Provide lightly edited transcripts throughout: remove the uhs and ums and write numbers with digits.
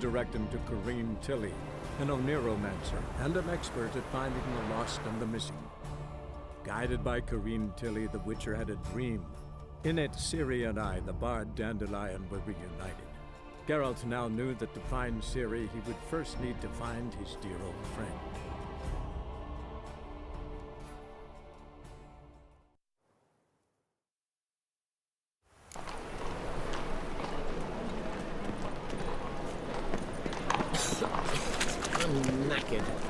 redirect him to Corrine Tilly, an Oniromancer and an expert at finding the lost and the missing. Guided by Corrine Tilly, the Witcher had a dream. In it, Ciri and I, the bard Dandelion, were reunited. Geralt now knew that to find Ciri, he would first need to find his dear old friend. I'm knackered.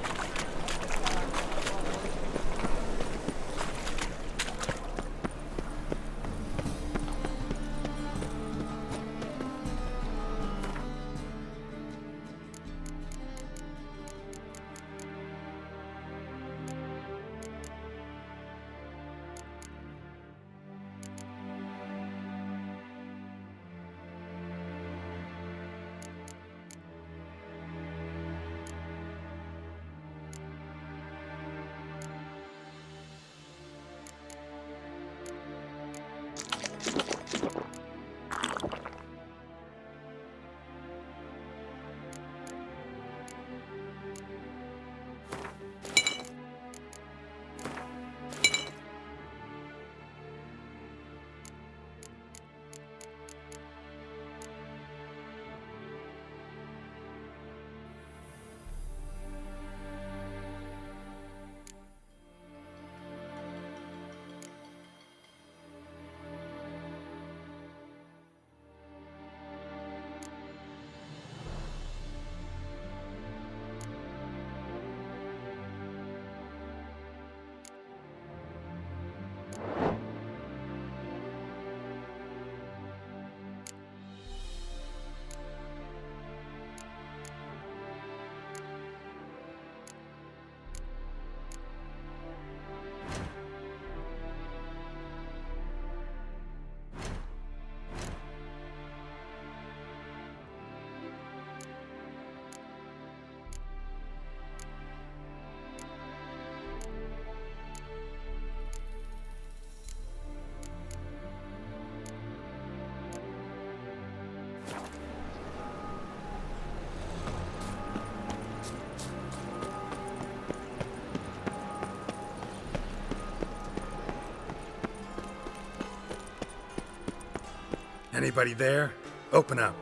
Anybody there? Open up.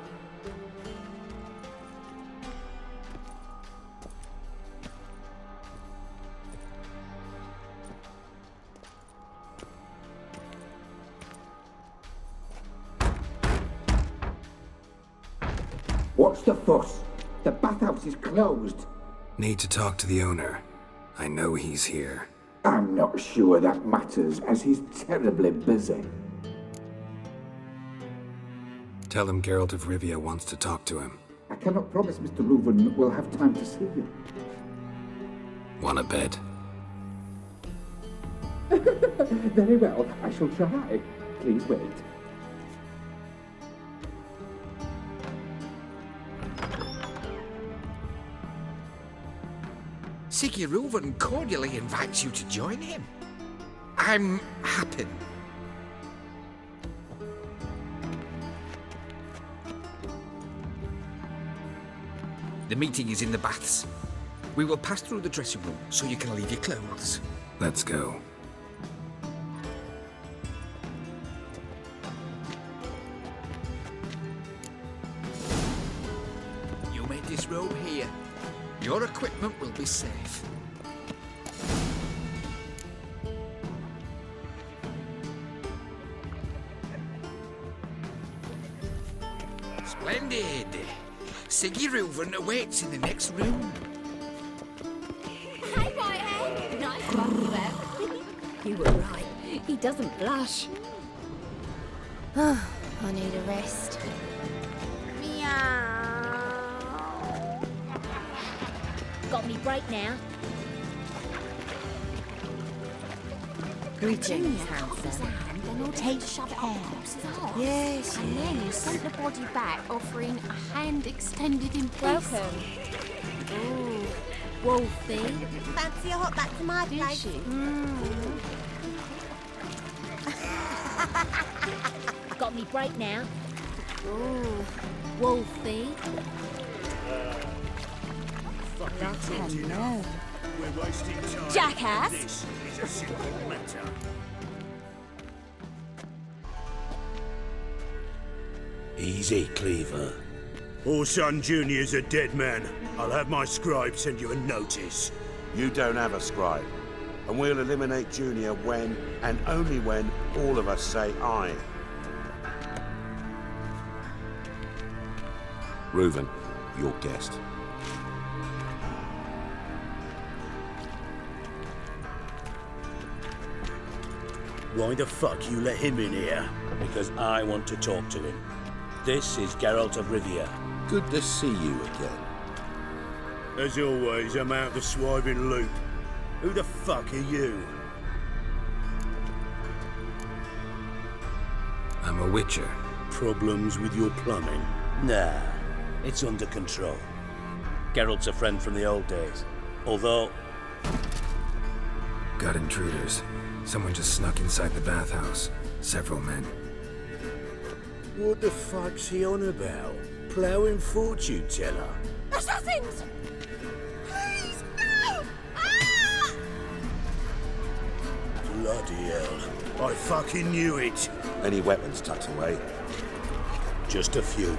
What's the fuss? The bathhouse is closed. Need to talk to the owner. I know he's here. I'm not sure that matters, as he's terribly busy. Tell him Geralt of Rivia wants to talk to him. I cannot promise Mr. Reuven will have time to see you. Want a bed? Very well, I shall try. Please wait. Reuven cordially invites you to join him. I'm happy. The meeting is in the baths. We will pass through the dressing room so you can leave your clothes. Let's go. You may disrobe here. Your equipment will be safe. Splendid! Reuven awaits in the next room. Hey, Whitehead! Nice one, you have. You were right. He doesn't blush. I need a rest. Got me break now. Greetings, handsome. Take care. Yes, And then you sent the body back, offering a hand extended in peace. Welcome. Ooh, Wolfie. Fancy a hop back to my Did place? she? Got me break now. Ooh, Wolfie. Hello. We're wasting time. Jackass! This is a simple matter. Easy, Cleaver. Orson Jr.'s a dead man. I'll have my scribe send you a notice. You don't have a scribe. And we'll eliminate Junior when, and only when, all of us say aye. Reuven, your guest. Why the fuck you let him in here? Because I want to talk to him. This is Geralt of Rivia. Good to see you again. As always, I'm out the swiving loop. Who the fuck are you? I'm a witcher. Problems with your plumbing? Nah, it's under control. Geralt's a friend from the old days. Although, Got intruders. Someone just snuck inside the bathhouse. Several men. What the fuck's he on about? Ploughing fortune teller? Assassins! Please, no! Ah! Bloody hell. I fucking knew it. Any weapons tucked away? Just a few.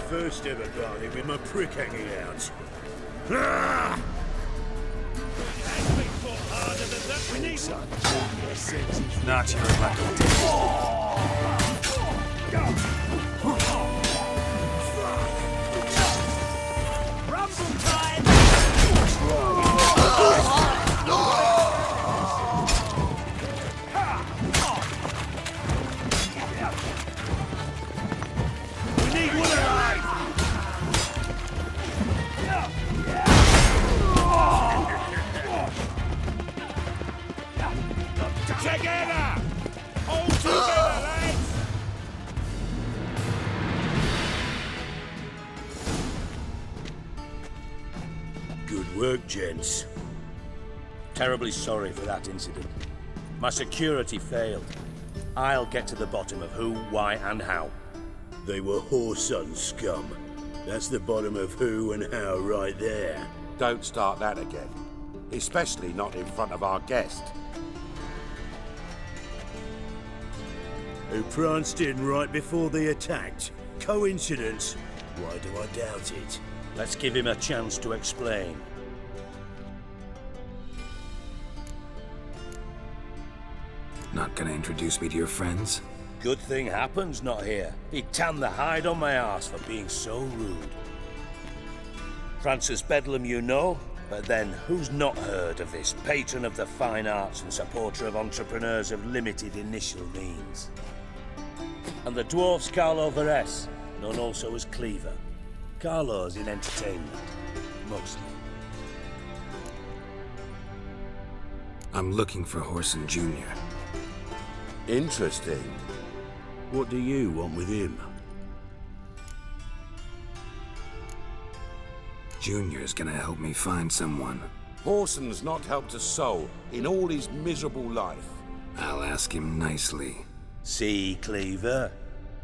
First ever party with my prick hanging out. Ah! not your lucky. Together! All together, lads! Good work, gents. Terribly sorry for that incident. My security failed. I'll get to the bottom of who, why, and how. They were Whoreson scum. That's the bottom of who and how right there. Don't start that again. Especially not in front of our guest. Who pranced in right before they attacked. Coincidence? Why do I doubt it? Let's give him a chance to explain. Not gonna introduce me to your friends? Good thing Happen's not here. He'd tan the hide on my arse for being so rude. Francis Bedlam you know, but then who's not heard of this patron of the fine arts and supporter of entrepreneurs of limited initial means? And the dwarf's Carlo Veres, known also as Cleaver. Carlo's in entertainment, mostly. I'm looking for Whoreson Jr. Interesting. What do you want with him? Junior's gonna help me find someone. Whoreson's not helped a soul in all his miserable life. I'll ask him nicely. See, Cleaver?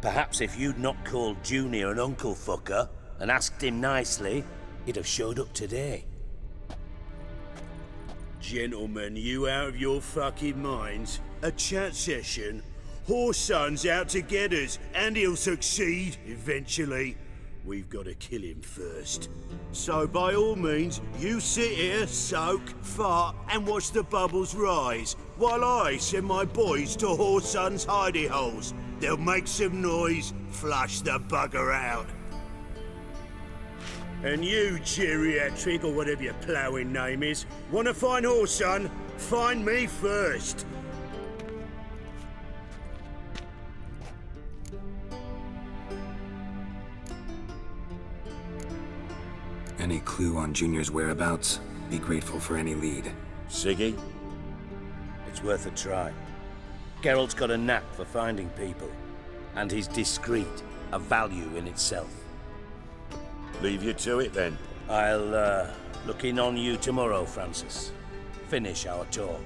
Perhaps if you'd not called Junior an uncle fucker and asked him nicely, he'd have showed up today. Gentlemen, you out of your fucking minds? A chat session? Whoreson's out to get us, and he'll succeed, eventually. We've got to kill him first. So by all means, you sit here, soak, fart, and watch the bubbles rise, while I send my boys to Whoreson's hidey holes. They'll make some noise, flush the bugger out. And you, geriatric, or whatever your ploughing name is, want to find Whoreson? Find me first. Any clue on Junior's whereabouts? Be grateful for any lead. Siggy? It's worth a try. Geralt's got a knack for finding people, and he's discreet, a value in itself. Leave you to it then. I'll, look in on you tomorrow, Francis. finish our talk.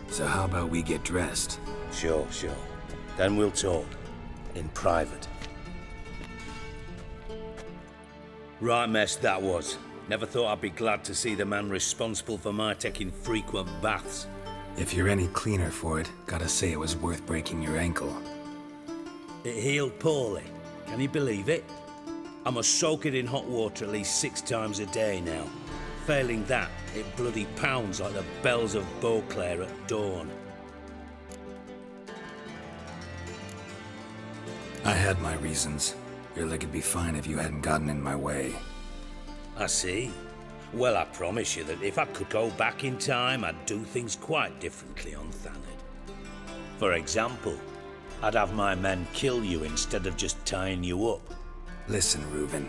So how about we get dressed? Sure. Then we'll talk. In private. Right mess that was. Never thought I'd be glad to see the man responsible for my taking frequent baths. If you're any cleaner for it, gotta say it was worth breaking your ankle. It healed poorly. Can you believe it? I must soak it in hot water at least 6 times a day now. Failing that, it bloody pounds like the bells of Beauclair at dawn. I had my reasons. Your leg would be fine if you hadn't gotten in my way. I see. Well, I promise you that if I could go back in time, I'd do things quite differently on Thanedd. For example, I'd have my men kill you instead of just tying you up. Listen, Reuven.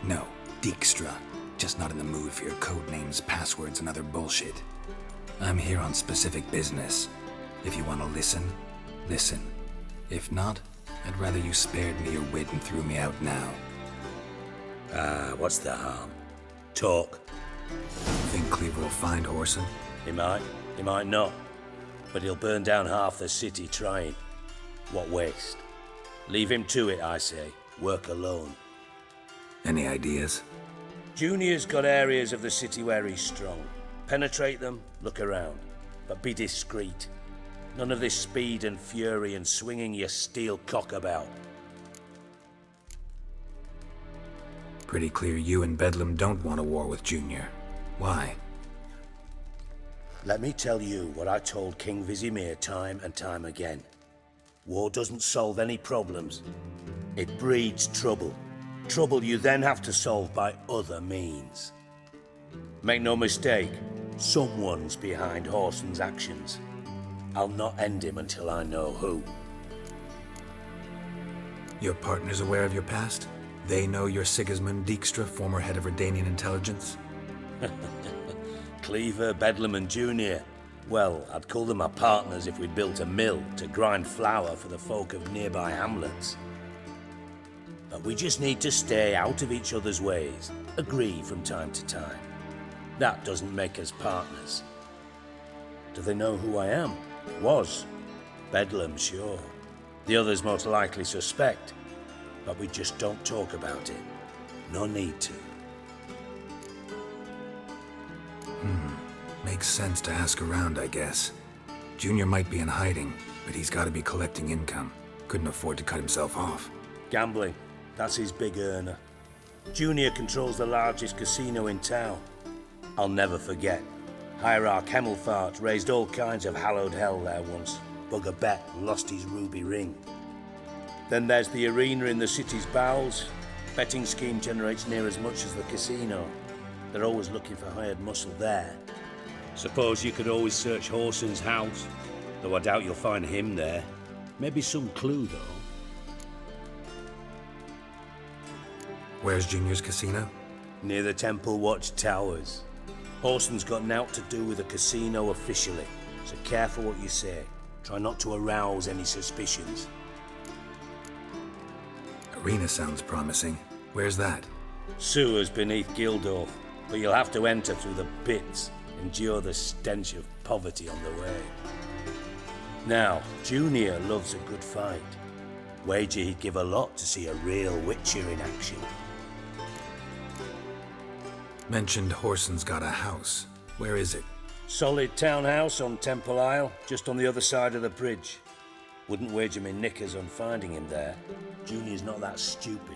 No, Dijkstra. Just not in the mood for your code names, passwords, and other bullshit. I'm here on specific business. If you want to listen, listen. If not, I'd rather you spared me your wit and threw me out now. What's the harm? Talk. Think Cleaver will find Whoreson? He might not. But he'll burn down half the city trying. What waste? Leave him to it, I say. Work alone. Any ideas? Junior's got areas of the city where he's strong. Penetrate them, look around. But be discreet. None of this speed and fury and swinging your steel cock about. Pretty clear you and Bedlam don't want a war with Junior. Why? Let me tell you what I told King Vizimir time and time again. War doesn't solve any problems. It breeds trouble. Trouble you then have to solve by other means. Make no mistake, someone's behind Whoreson's actions. I'll not end him until I know who. Your partner's aware of your past? They know you're Sigismund Dijkstra, former head of Redanian intelligence? Cleaver, Bedlam and Junior. Well, I'd call them my partners if we'd built a mill to grind flour for the folk of nearby hamlets. But we just need to stay out of each other's ways, agree from time to time. That doesn't make us partners. Do they know who I am? Was. Bedlam, sure. The others most likely suspect. But we just don't talk about it. No need to. Makes sense to ask around, I guess. Junior might be in hiding, but he's got to be collecting income. Couldn't afford to cut himself off. Gambling. That's his big earner. Junior controls the largest casino in town. I'll never forget. Hierarch Hemmelfart raised all kinds of hallowed hell there once. Bug a bet and lost his ruby ring. Then there's the arena in the city's bowels. Betting scheme generates near as much as the casino. They're always looking for hired muscle there. Suppose you could always search Whoreson's house, though I doubt you'll find him there. Maybe some clue, though. Where's Junior's casino? Near the Temple Watch Towers. Whoreson's got naught to do with the casino officially, so careful what you say. Try not to arouse any suspicions. Arena sounds promising. Where's that? Sewers beneath Gildorf, but you'll have to enter through the pits, endure the stench of poverty on the way. Now, Junior loves a good fight. Wager he'd give a lot to see a real Witcher in action. Mentioned Whoreson's got a house. Where is it? Solid townhouse on Temple Isle, just on the other side of the bridge. Wouldn't wager me knickers on finding him there. Junior's not that stupid.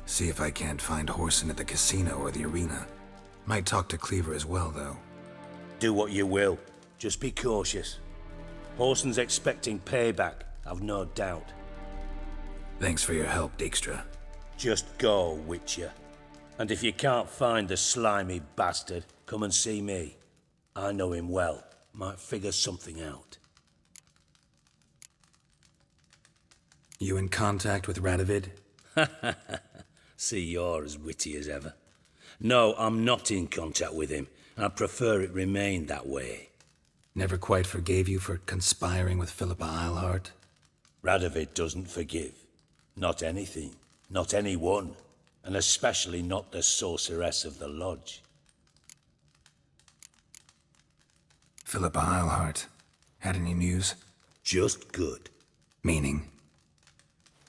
See if I can't find Whoreson at the casino or the arena. Might talk to Cleaver as well, though. Do what you will. Just be cautious. Whoreson's expecting payback, I've no doubt. Thanks for your help, Dijkstra. Just go, Witcher. And if you can't find the slimy bastard, come and see me. I know him well. Might figure something out. You in contact with Radovid? See, you're as witty as ever. No, I'm not in contact with him. I prefer it remain that way. Never quite forgave you for conspiring with Philippa Eilhart? Radovid doesn't forgive. Not anything. Not anyone. And especially not the sorceress of the lodge. Philippa Eilhart. Had any news? Just good. Meaning?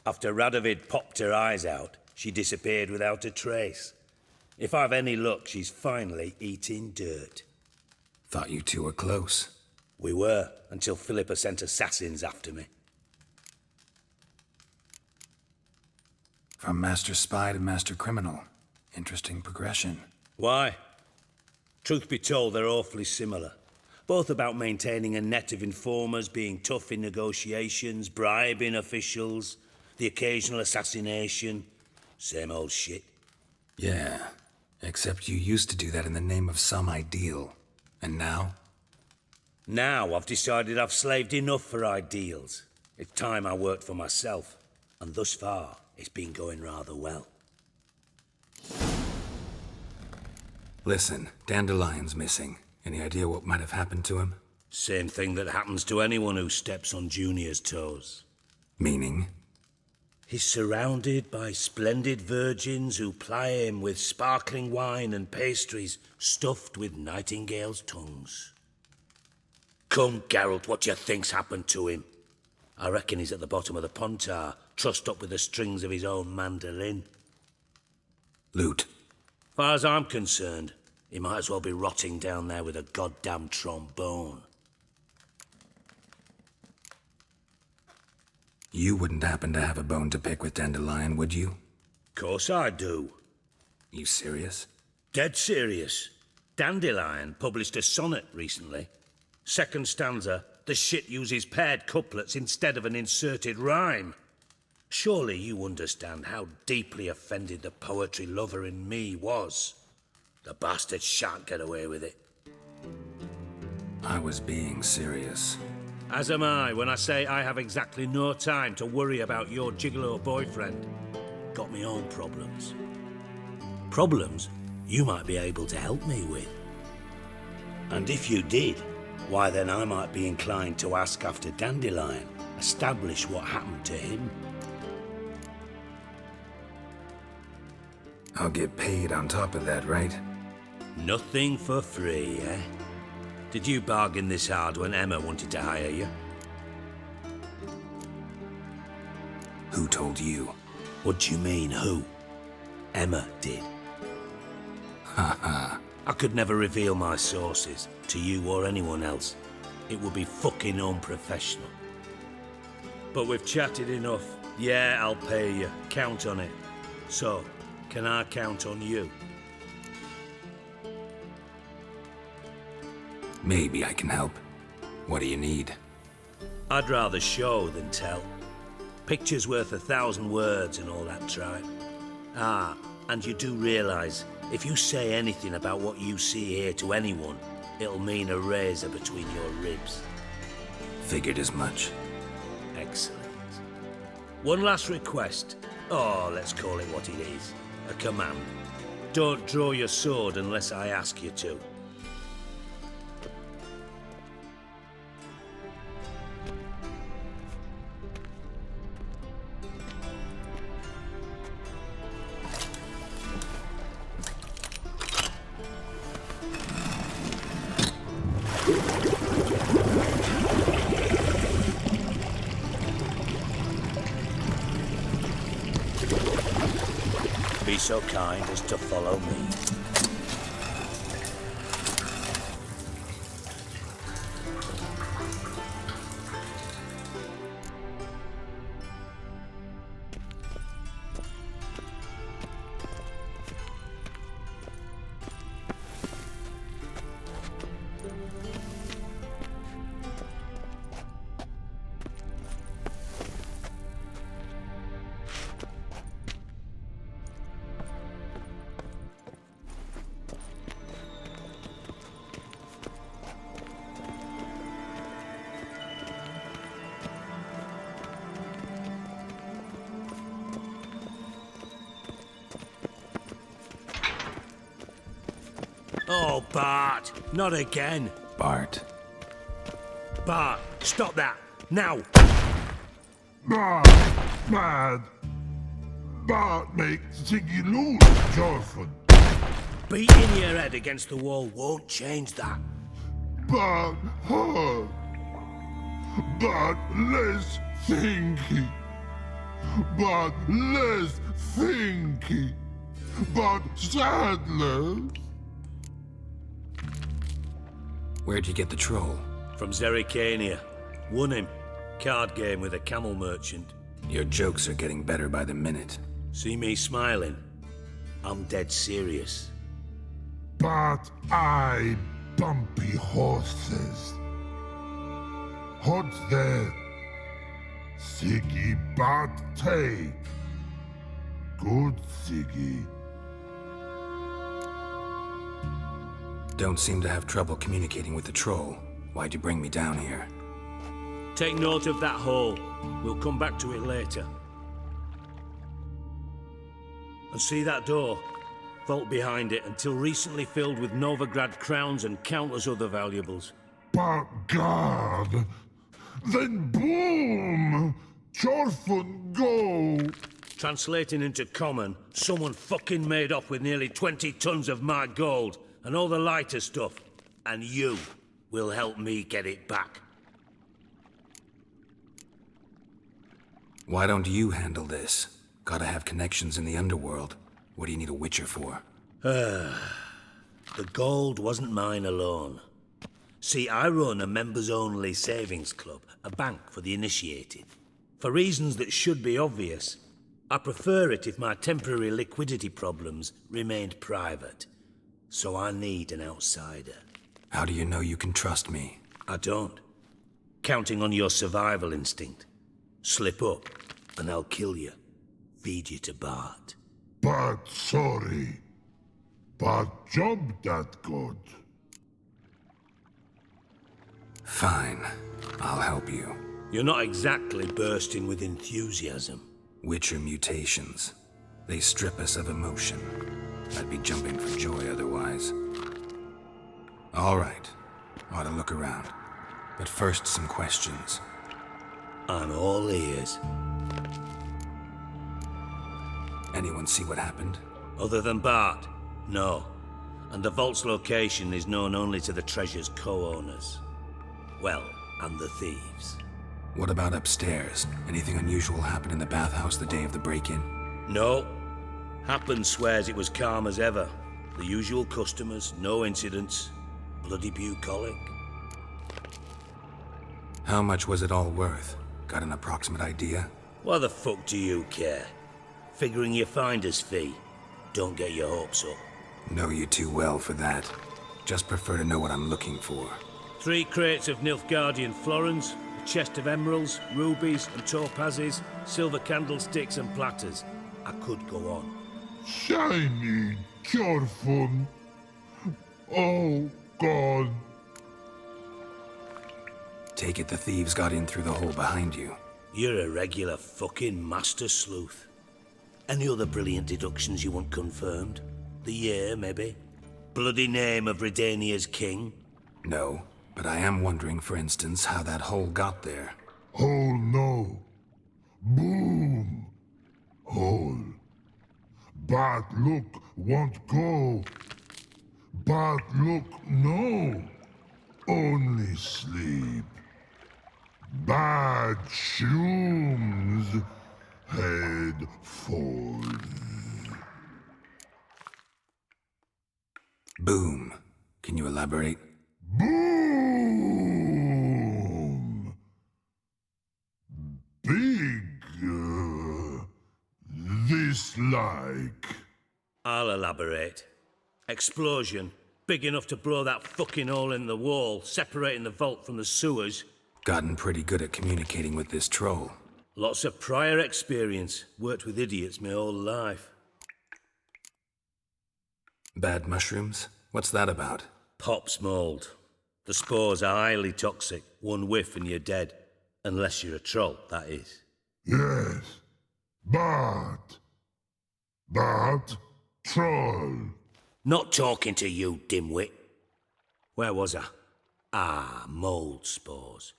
After Radovid popped her eyes out, she disappeared without a trace. If I've any luck, she's finally eating dirt. Thought you two were close. We were, until Philippa sent assassins after me. From master spy to master criminal. Interesting progression. Why? Truth be told, they're awfully similar. Both about maintaining a net of informers, being tough in negotiations, bribing officials, the occasional assassination. Same old shit. Yeah, except you used to do that in the name of some ideal. And now? Now I've decided I've slaved enough for ideals. It's time I worked for myself. And thus far, it's been going rather well. Listen, Dandelion's missing. Any idea what might have happened to him? Same thing that happens to anyone who steps on Junior's toes. Meaning? He's surrounded by splendid virgins who ply him with sparkling wine and pastries stuffed with nightingales' tongues. Come, Geralt, what do you think's happened to him? I reckon he's at the bottom of the Pontar, trussed up with the strings of his own mandolin. Loot. Far as I'm concerned, he might as well be rotting down there with a goddamn trombone. You wouldn't happen to have a bone to pick with Dandelion, would you? Course I do. You serious? Dead serious. Dandelion published a sonnet recently. Second stanza, the shit uses paired couplets instead of an inserted rhyme. Surely you understand how deeply offended the poetry lover in me was. The bastard shan't get away with it. I was being serious. As am I when I say I have exactly no time to worry about your gigolo boyfriend. Got me own problems. Problems you might be able to help me with. And if you did, why then I might be inclined to ask after Dandelion, establish what happened to him. I'll get paid on top of that, right? Nothing for free, eh? Did you bargain this hard when Emma wanted to hire you? Who told you? What do you mean, who? Emma did. Haha. I could never reveal my sources to you or anyone else. It would be fucking unprofessional. But we've chatted enough. Yeah, I'll pay you. Count on it. So, can I count on you? Maybe I can help. What do you need? I'd rather show than tell. Picture's worth 1,000 words and all that tripe. Ah, and you do realise, if you say anything about what you see here to anyone, it'll mean a razor between your ribs. Figured as much. Excellent. One last request. Oh, let's call it what it is. A command. Don't draw your sword unless I ask you to. Be so kind as to follow me. Oh, Bart, not again. Bart. Bart, stop that, now. Mad. Bart makes Ziggy lose, Jonathan. Beating your head against the wall won't change that. but hard. But less thinky. But less thinky. But sadless. Where'd you get the troll? From Zerrikania. Won him. Card game with a camel merchant. Your jokes are getting better by the minute. See me smiling? I'm dead serious. But I bumpy horses. What's there? Siggy but take. Good Siggy. Don't seem to have trouble communicating with the troll. Why'd you bring me down here? Take note of that hole. We'll come back to it later. And see that door? Vault behind it, until recently filled with Novigrad crowns and countless other valuables. But God, then boom! Chorfun go! Translating into common, someone fucking made off with nearly 20 tons of my gold, and all the lighter stuff. And you will help me get it back. Why don't you handle this? Gotta have connections in the underworld. What do you need a Witcher for? The gold wasn't mine alone. See, I run a members-only savings club, a bank for the initiated. For reasons that should be obvious, I prefer it if my temporary liquidity problems remained private. So I need an outsider. How do you know you can trust me? I don't. Counting on your survival instinct. Slip up, and I'll kill you. Feed you to Bart. But sorry. But job that good. Fine. I'll help you. You're not exactly bursting with enthusiasm. Witcher mutations. They strip us of emotion. I'd be jumping for joy otherwise. All right. Ought to look around. But first, some questions. I'm all ears. Anyone see what happened? Other than Bart? No. And the vault's location is known only to the treasure's co-owners. Well, and the thieves. What about upstairs? Anything unusual happen in the bathhouse the day of the break-in? No. Happen swears it was calm as ever. The usual customers, no incidents. Bloody bucolic. How much was it all worth? Got an approximate idea? Why the fuck do you care? Figuring your finder's fee. Don't get your hopes up. Know you too well for that. Just prefer to know what I'm looking for. 3 crates of Nilfgaardian florins, a chest of emeralds, rubies and topazes, silver candlesticks and platters. I could go on. Shiny, Chorfun. Oh, God. Take it the thieves got in through the hole behind you. You're a regular fucking master sleuth. Any other brilliant deductions you want confirmed? The year, maybe? Bloody name of Redania's king? No, but I am wondering, for instance, how that hole got there. Hole no. Boom. Hole. But look won't go. But look no. Only sleep. Bad shrooms. Head falls. Boom. Can you elaborate? Boom! Big. This like. I'll elaborate. Explosion. Big enough to blow that fucking hole in the wall, separating the vault from the sewers. Gotten pretty good at communicating with this troll. Lots of prior experience. Worked with idiots my whole life. Bad mushrooms? What's that about? Pops mold. The spores are highly toxic. One whiff and you're dead. Unless you're a troll, that is. Yes. But troll. Not talking to you, dimwit. Where was I? Ah, mold spores.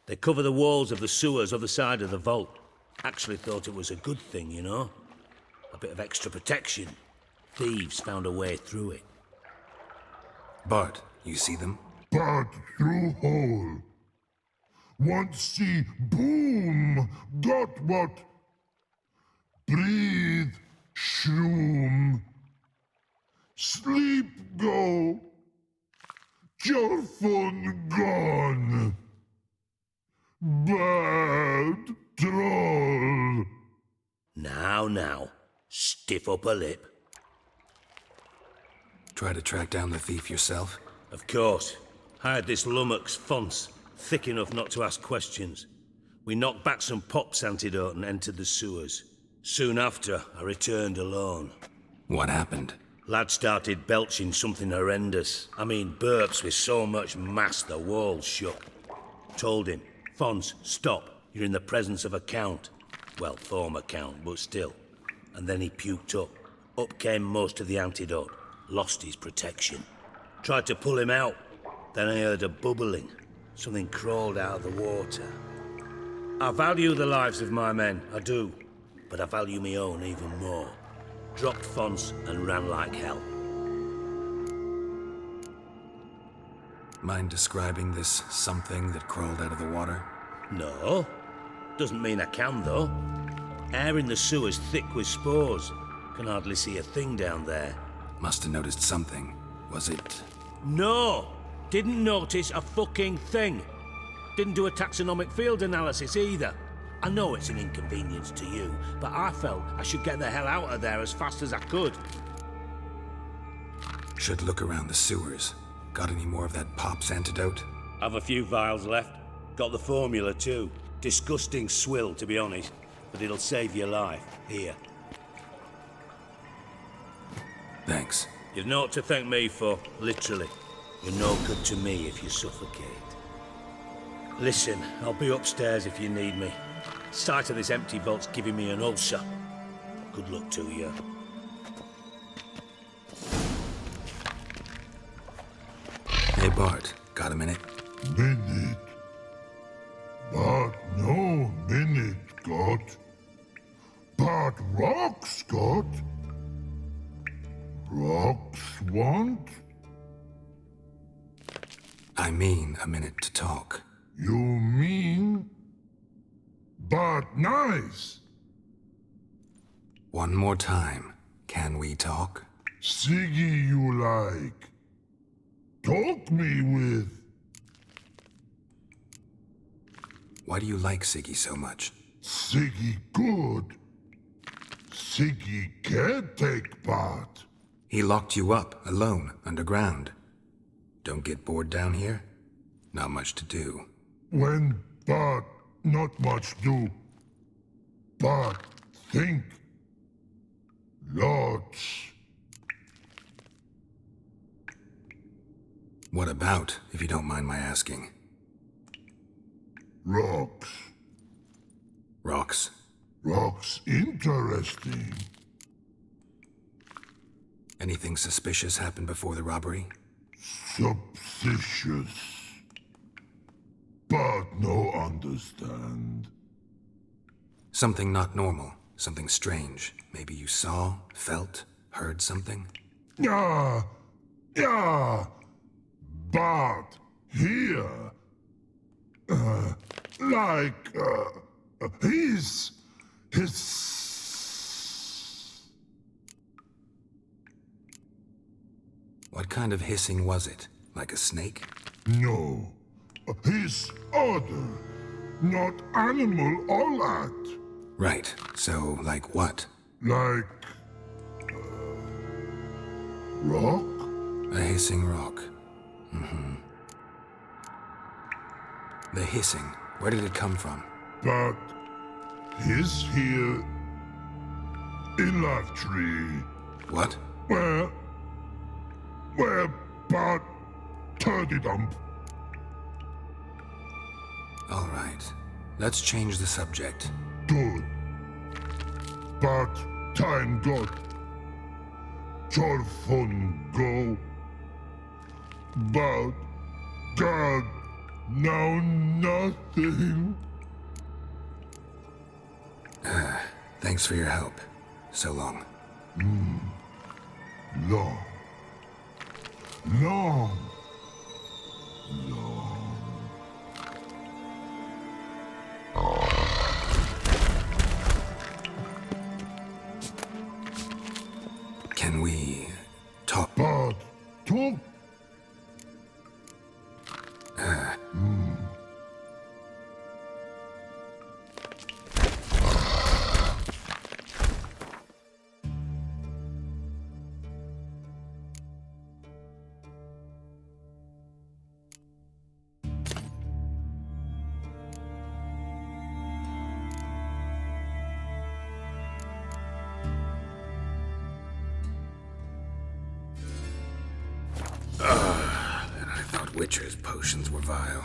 They cover the walls of the sewers other side of the vault. Actually thought it was a good thing, you know? A bit of extra protection. Thieves found a way through it. Bart, you see them? but through hole. Once see boom, got what? Breathe, shroom. Sleep go. Your fun gone. Bad troll. Now, stiff upper lip. Try to track down the thief yourself? Of course. Hired this lummox Fons, thick enough not to ask questions. We knocked back some pop's antidote and entered the sewers. Soon after, I returned alone. What happened? Lad started belching something horrendous. I mean, burps with so much mass the walls shook. Told him, Fons, stop. You're in the presence of a count. Well, former count, but still. And then he puked up. Up came most of the antidote. Lost his protection. Tried to pull him out. Then I heard a bubbling. Something crawled out of the water. I value the lives of my men, I do. But I value my own even more. Dropped Fons and ran like hell. Mind describing this something that crawled out of the water? No. Doesn't mean I can, though. Air in the sewer's thick with spores. Can hardly see a thing down there. Must have noticed something. Was it... No! Didn't notice a fucking thing. Didn't do a taxonomic field analysis either. I know it's an inconvenience to you, but I felt I should get the hell out of there as fast as I could. Should look around the sewers. Got any more of that pop's antidote? I've a few vials left. Got the formula too. Disgusting swill, to be honest. But it'll save your life. Here. Thanks. You've naught to thank me for, literally. You're no good to me if you suffocate. Listen, I'll be upstairs if you need me. Sight of this empty vault's giving me an ulcer. Good luck to you. Hey Bart, got a minute? Minute. But no minute got. But rocks got. Rocks want? I mean a minute to talk. You mean? But nice. One more time. Can we talk? Siggy you like. Talk me with. Why do you like Siggy so much? Siggy good. Siggy can't take part. He locked you up, alone, underground. Don't get bored down here? Not much to do. When but not much do. But think. Lots. What about, if you don't mind my asking? Rocks. Rocks? Rocks interesting. Anything suspicious happened before the robbery? Suspicious. But no understand. Something not normal. Something strange. Maybe you saw, felt, heard something? Yeah. But here. His. What kind of hissing was it? Like a snake? No. His other. Not animal all that. Right. So, like what? Like. Rock? A hissing rock. Mm-hmm. The hissing. Where did it come from? But. His here. In life tree. What? Where but turdy dump. All right. Let's change the subject. Good. But time got. Your fun go. But God, now nothing. Thanks for your help. So long. Long. talk. But talk. And I thought Witcher's potions were vile.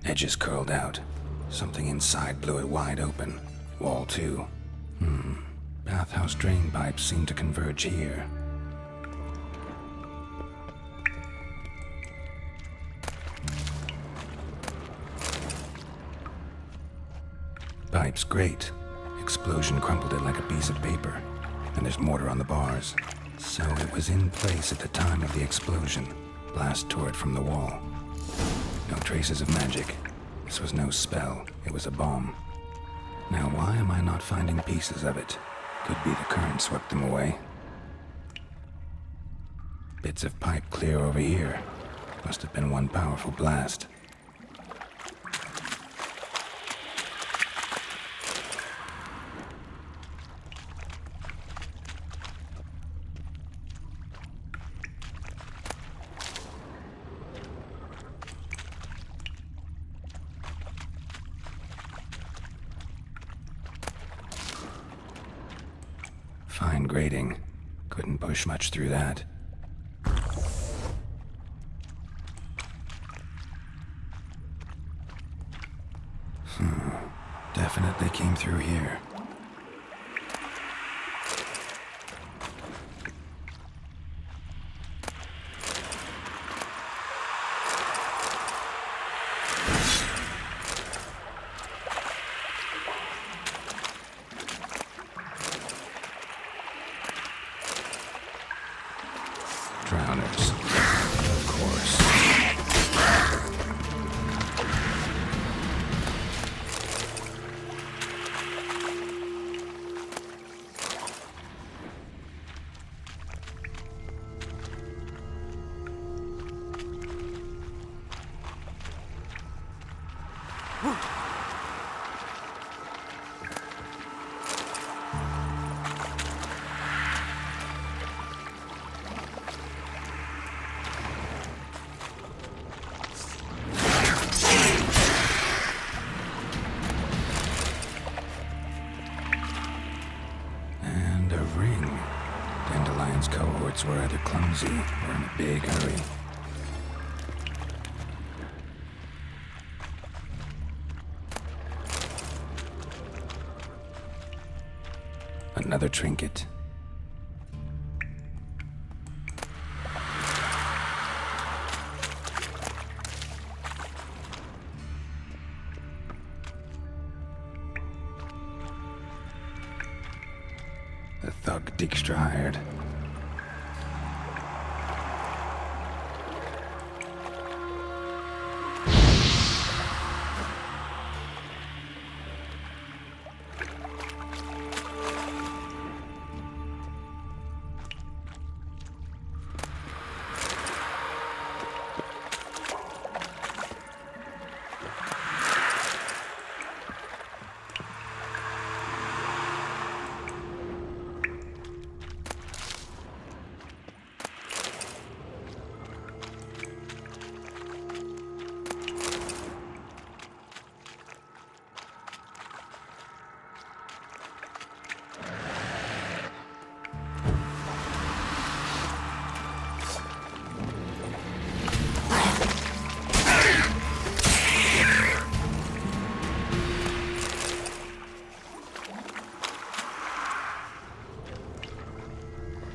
Edges curled out. Something inside blew it wide open. Wall too. Bathhouse drain pipes seem to converge here. Pipes great. Explosion crumpled it like a piece of paper. And there's mortar on the bars. So it was in place at the time of the explosion. Blast tore it from the wall. No traces of magic. This was no spell. It was a bomb. Now why am I not finding pieces of it? Could be the current swept them away. Bits of pipe clear over here. Must have been one powerful blast. Fine grating. Couldn't push much through that. Definitely came through here. Drowners, of course. And a ring. Dandelion's cohorts were either clumsy or in a big hurry. Another trinket. The thug Dijkstra hired.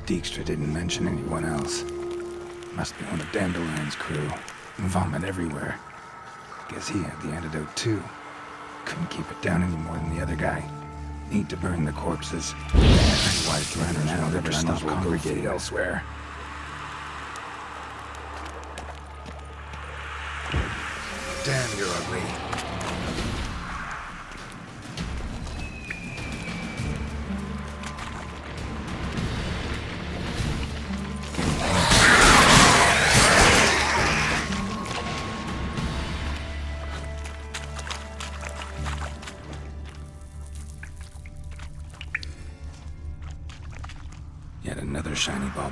Dijkstra didn't mention anyone else. Must be one of Dandelion's crew. Vomit everywhere. Guess he had the antidote too. Couldn't keep it down any more than the other guy. Need to burn the corpses. Otherwise, the runners won't ever stop congregating elsewhere. Damn, you're ugly. Yet another shiny bauble.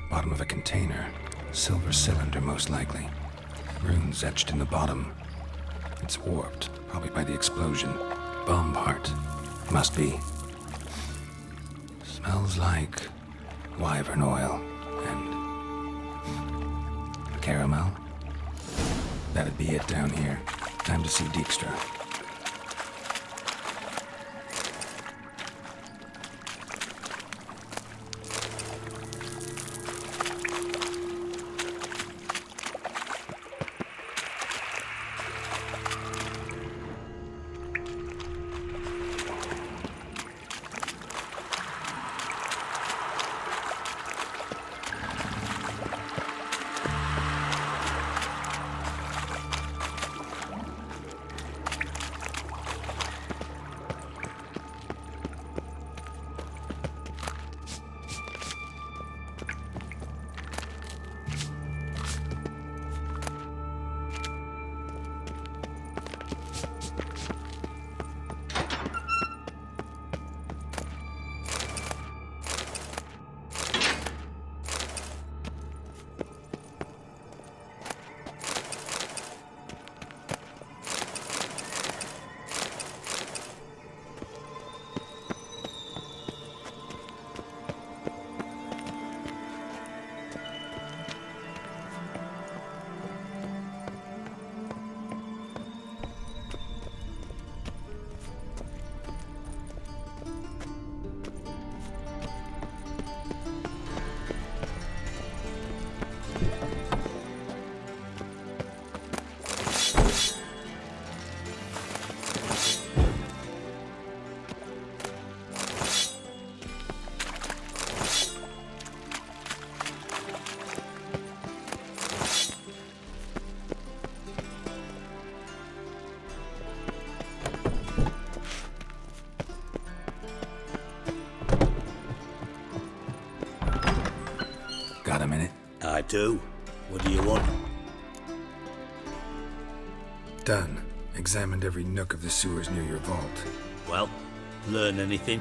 Bottom of a container. Silver cylinder, most likely. Runes etched in the bottom. It's warped, probably by the explosion. Bomb part. Must be. Smells like wyvern oil and caramel. That'd be it down here. Time to see Dijkstra. Got a minute? I do. What do you want? Done. Examined every nook of the sewers near your vault. Well, learn anything?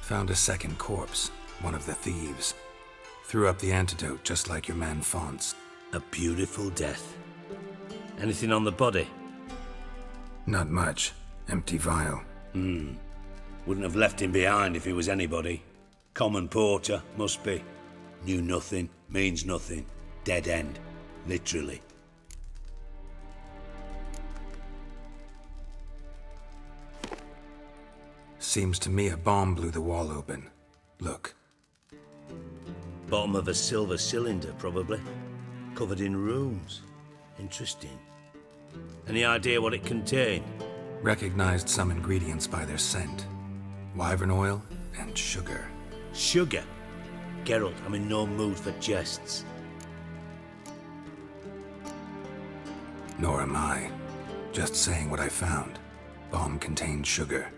Found a second corpse. One of the thieves. Threw up the antidote just like your man Fonz. A beautiful death. Anything on the body? Not much. Empty vial. Wouldn't have left him behind if he was anybody. Common porter, must be. Knew nothing, means nothing. Dead end. Literally. Seems to me a bomb blew the wall open. Look. Bottom of a silver cylinder, probably. Covered in runes. Interesting. Any idea what it contained? Recognized some ingredients by their scent. Wyvern oil and sugar. Sugar? Geralt, I'm in no mood for jests. Nor am I. Just saying what I found. Bomb contained sugar.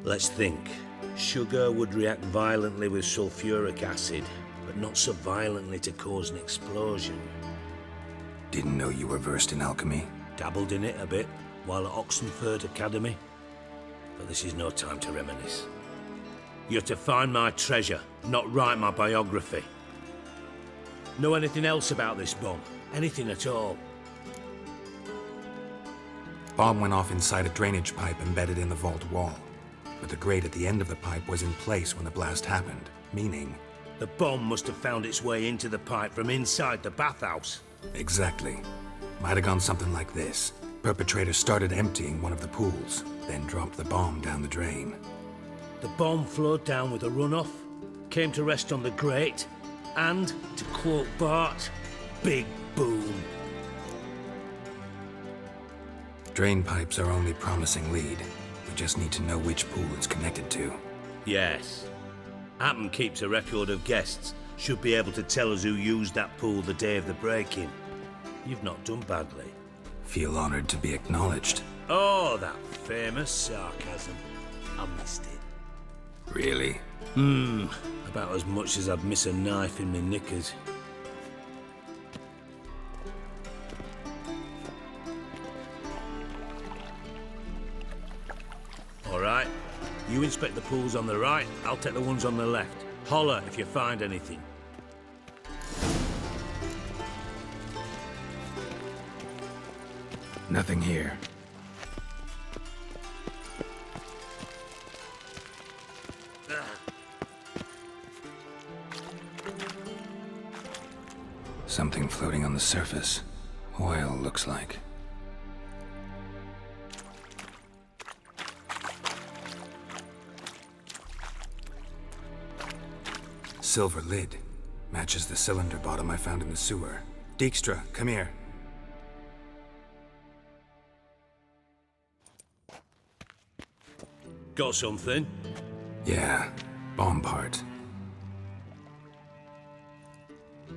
Let's think. Sugar would react violently with sulfuric acid, but not so violently to cause an explosion. Didn't know you were versed in alchemy. Dabbled in it a bit while at Oxenford Academy. But this is no time to reminisce. You're to find my treasure, not write my biography. Know anything else about this bomb? Anything at all? Bomb went off inside a drainage pipe embedded in the vault wall. But the grate at the end of the pipe was in place when the blast happened, meaning... The bomb must have found its way into the pipe from inside the bathhouse. Exactly. Might have gone something like this. Perpetrator started emptying one of the pools, then dropped the bomb down the drain. The bomb flowed down with a runoff, came to rest on the grate, and, to quote Bart, big boom. Drain pipes are only promising lead. We just need to know which pool it's connected to. Yes. Appen keeps a record of guests, should be able to tell us who used that pool the day of the break-in. You've not done badly. Feel honored to be acknowledged. Oh, that famous sarcasm. I missed it. Really? About as much as I'd miss a knife in my knickers. All right. You inspect the pools on the right, I'll take the ones on the left. Holler if you find anything. Nothing here. Something floating on the surface. Oil, looks like. Silver lid. Matches the cylinder bottom I found in the sewer. Dijkstra, come here. Got something? Yeah, bomb part.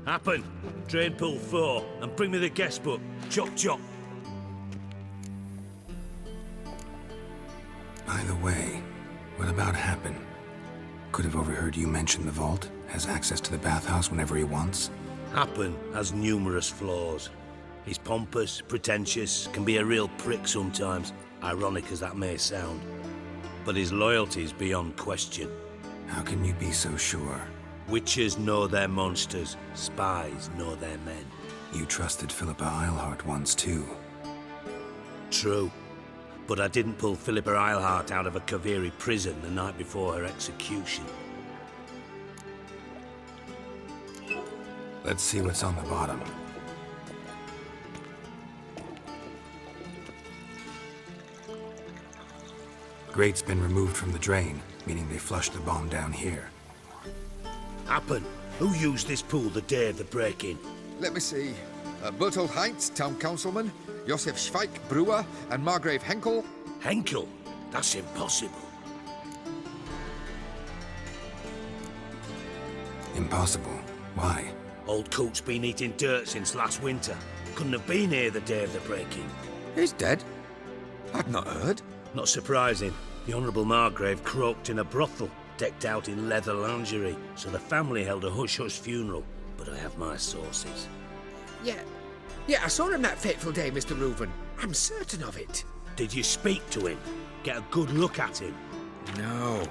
Happen. Drain pool 4, and bring me the guest book. Chop chop. By the way, what about Happen? Could have overheard you mention the vault. Has access to the bathhouse whenever he wants. Happen has numerous flaws. He's pompous, pretentious, can be a real prick sometimes, ironic as that may sound. But his loyalty is beyond question. How can you be so sure? Witches know their monsters, spies know their men. You trusted Philippa Eilhart once too. True. But I didn't pull Philippa Eilhart out of a Kaviri prison the night before her execution. Let's see what's on the bottom. Grate's been removed from the drain, meaning they flushed the bomb down here. Happen. Who used this pool the day of the break-in? Let me see. Bertold Heinz, town councilman, Josef Schweik, brewer, and Margrave Henkel. Henkel? That's impossible. Impossible. Why? Old Coot's been eating dirt since last winter. Couldn't have been here the day of the break-in. He's dead? I'd not heard. Not surprising. The Honourable Margrave croaked in a brothel, decked out in leather lingerie, so the family held a hush-hush funeral. But I have my sources. Yeah, I saw him that fateful day, Mr. Reuven. I'm certain of it. Did you speak to him? Get a good look at him? No.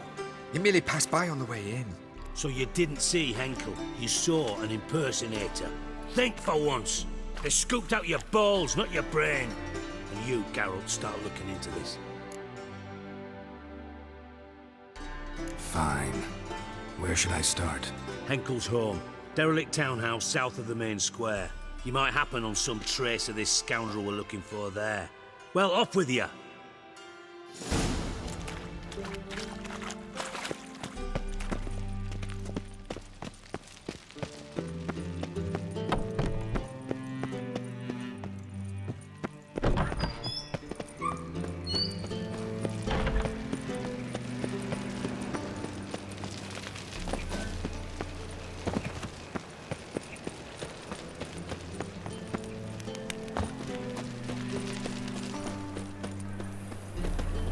He merely passed by on the way in. So you didn't see Henkel, you saw an impersonator. Think for once. They scooped out your balls, not your brain. And you, Geralt, start looking into this. Fine. Where should I start? Henkel's home. Derelict townhouse south of the main square. You might happen on some trace of this scoundrel we're looking for there. Well, off with you!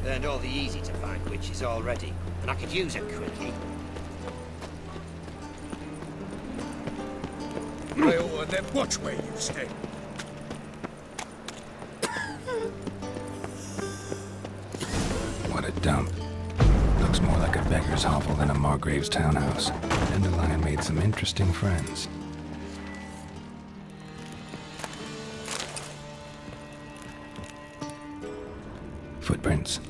Learned all the easy-to-find witches already, and I could use a quickie. I ought to then watch where you stay. What a dump. Looks more like a beggar's hovel than a Margrave's townhouse. Dandelion made some interesting friends. Footprints.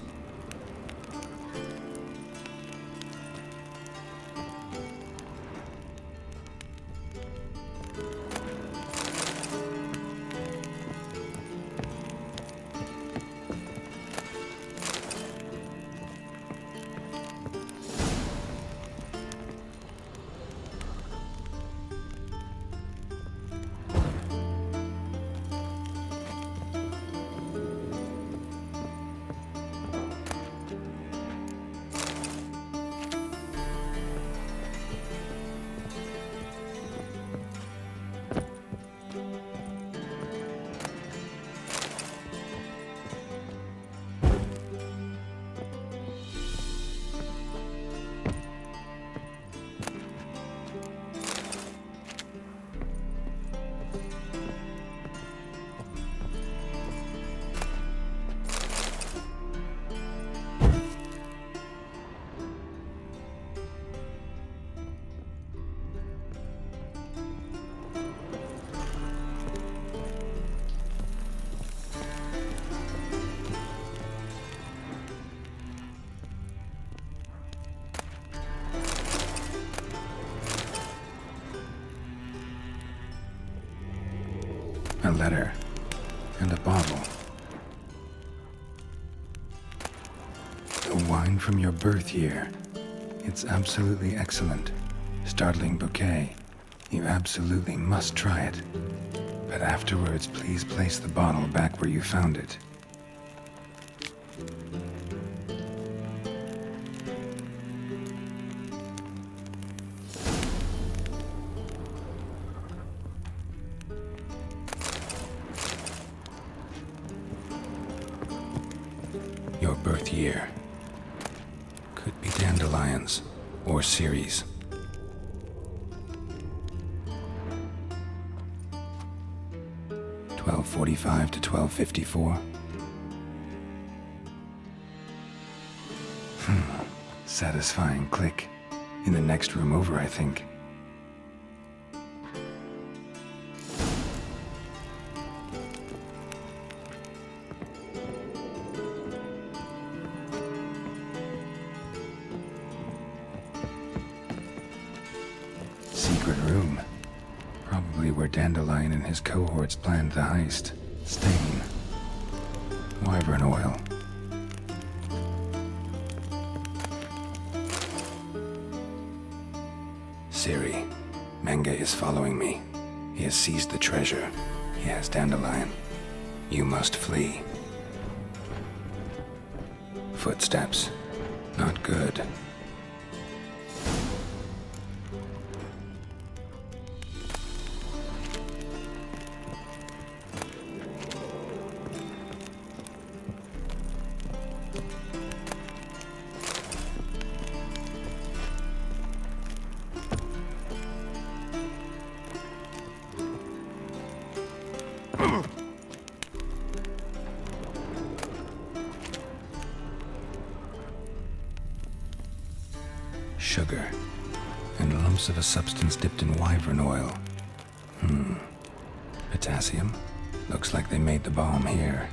a letter, and a bottle. A wine from your birth year. It's absolutely excellent. Startling bouquet. You absolutely must try it. But afterwards, please place the bottle back where you found it. Your birth year. Could be dandelions or Ceres. .45 to 12:54. Satisfying click. In the next room over, I think. Secret room. Probably where Dandelion and his cohorts planned the heist. Stain. Wyvern oil. Ciri. Menge is following me. He has seized the treasure. He has Dandelion. You must flee. Footsteps. Not good. Sugar, and lumps of a substance dipped in wyvern oil. Potassium? Looks like they made the bomb here.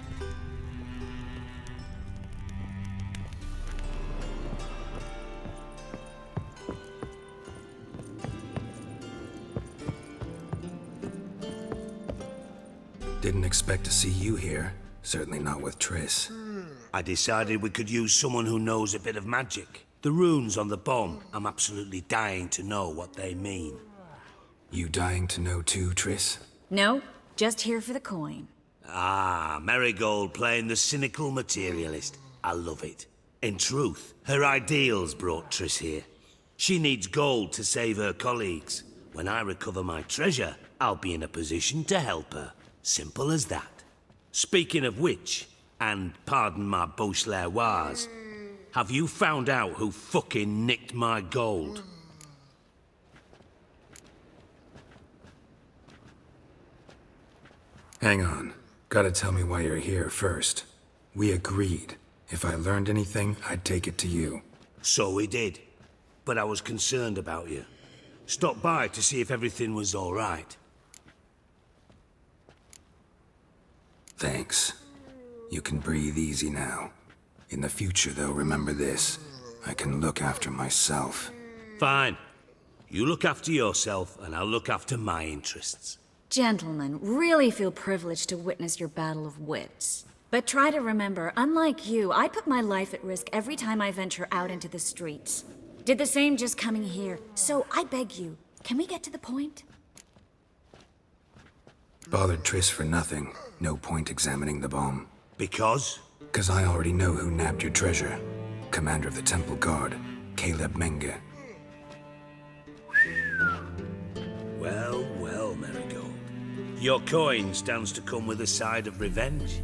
Didn't expect to see you here. Certainly not with Triss. I decided we could use someone who knows a bit of magic. The runes on the bomb, I'm absolutely dying to know what they mean. You dying to know too, Triss? No, just here for the coin. Ah, Marigold playing the cynical materialist. I love it. In truth, her ideals brought Triss here. She needs gold to save her colleagues. When I recover my treasure, I'll be in a position to help her. Simple as that. Speaking of which, and pardon my Beauclervoise, have you found out who fucking nicked my gold? Hang on. Gotta tell me why you're here first. We agreed. If I learned anything, I'd take it to you. So we did. But I was concerned about you. Stopped by to see if everything was all right. Thanks. You can breathe easy now. In the future, though, remember this. I can look after myself. Fine. You look after yourself, and I'll look after my interests. Gentlemen, really feel privileged to witness your battle of wits. But try to remember, unlike you, I put my life at risk every time I venture out into the streets. Did the same just coming here. So I beg you, can we get to the point? Bothered Triss for nothing. No point examining the bomb. Because? 'Cause I already know who nabbed your treasure. Commander of the Temple Guard, Caleb Menge. Well, well, Marigold. Your coin stands to come with a side of revenge.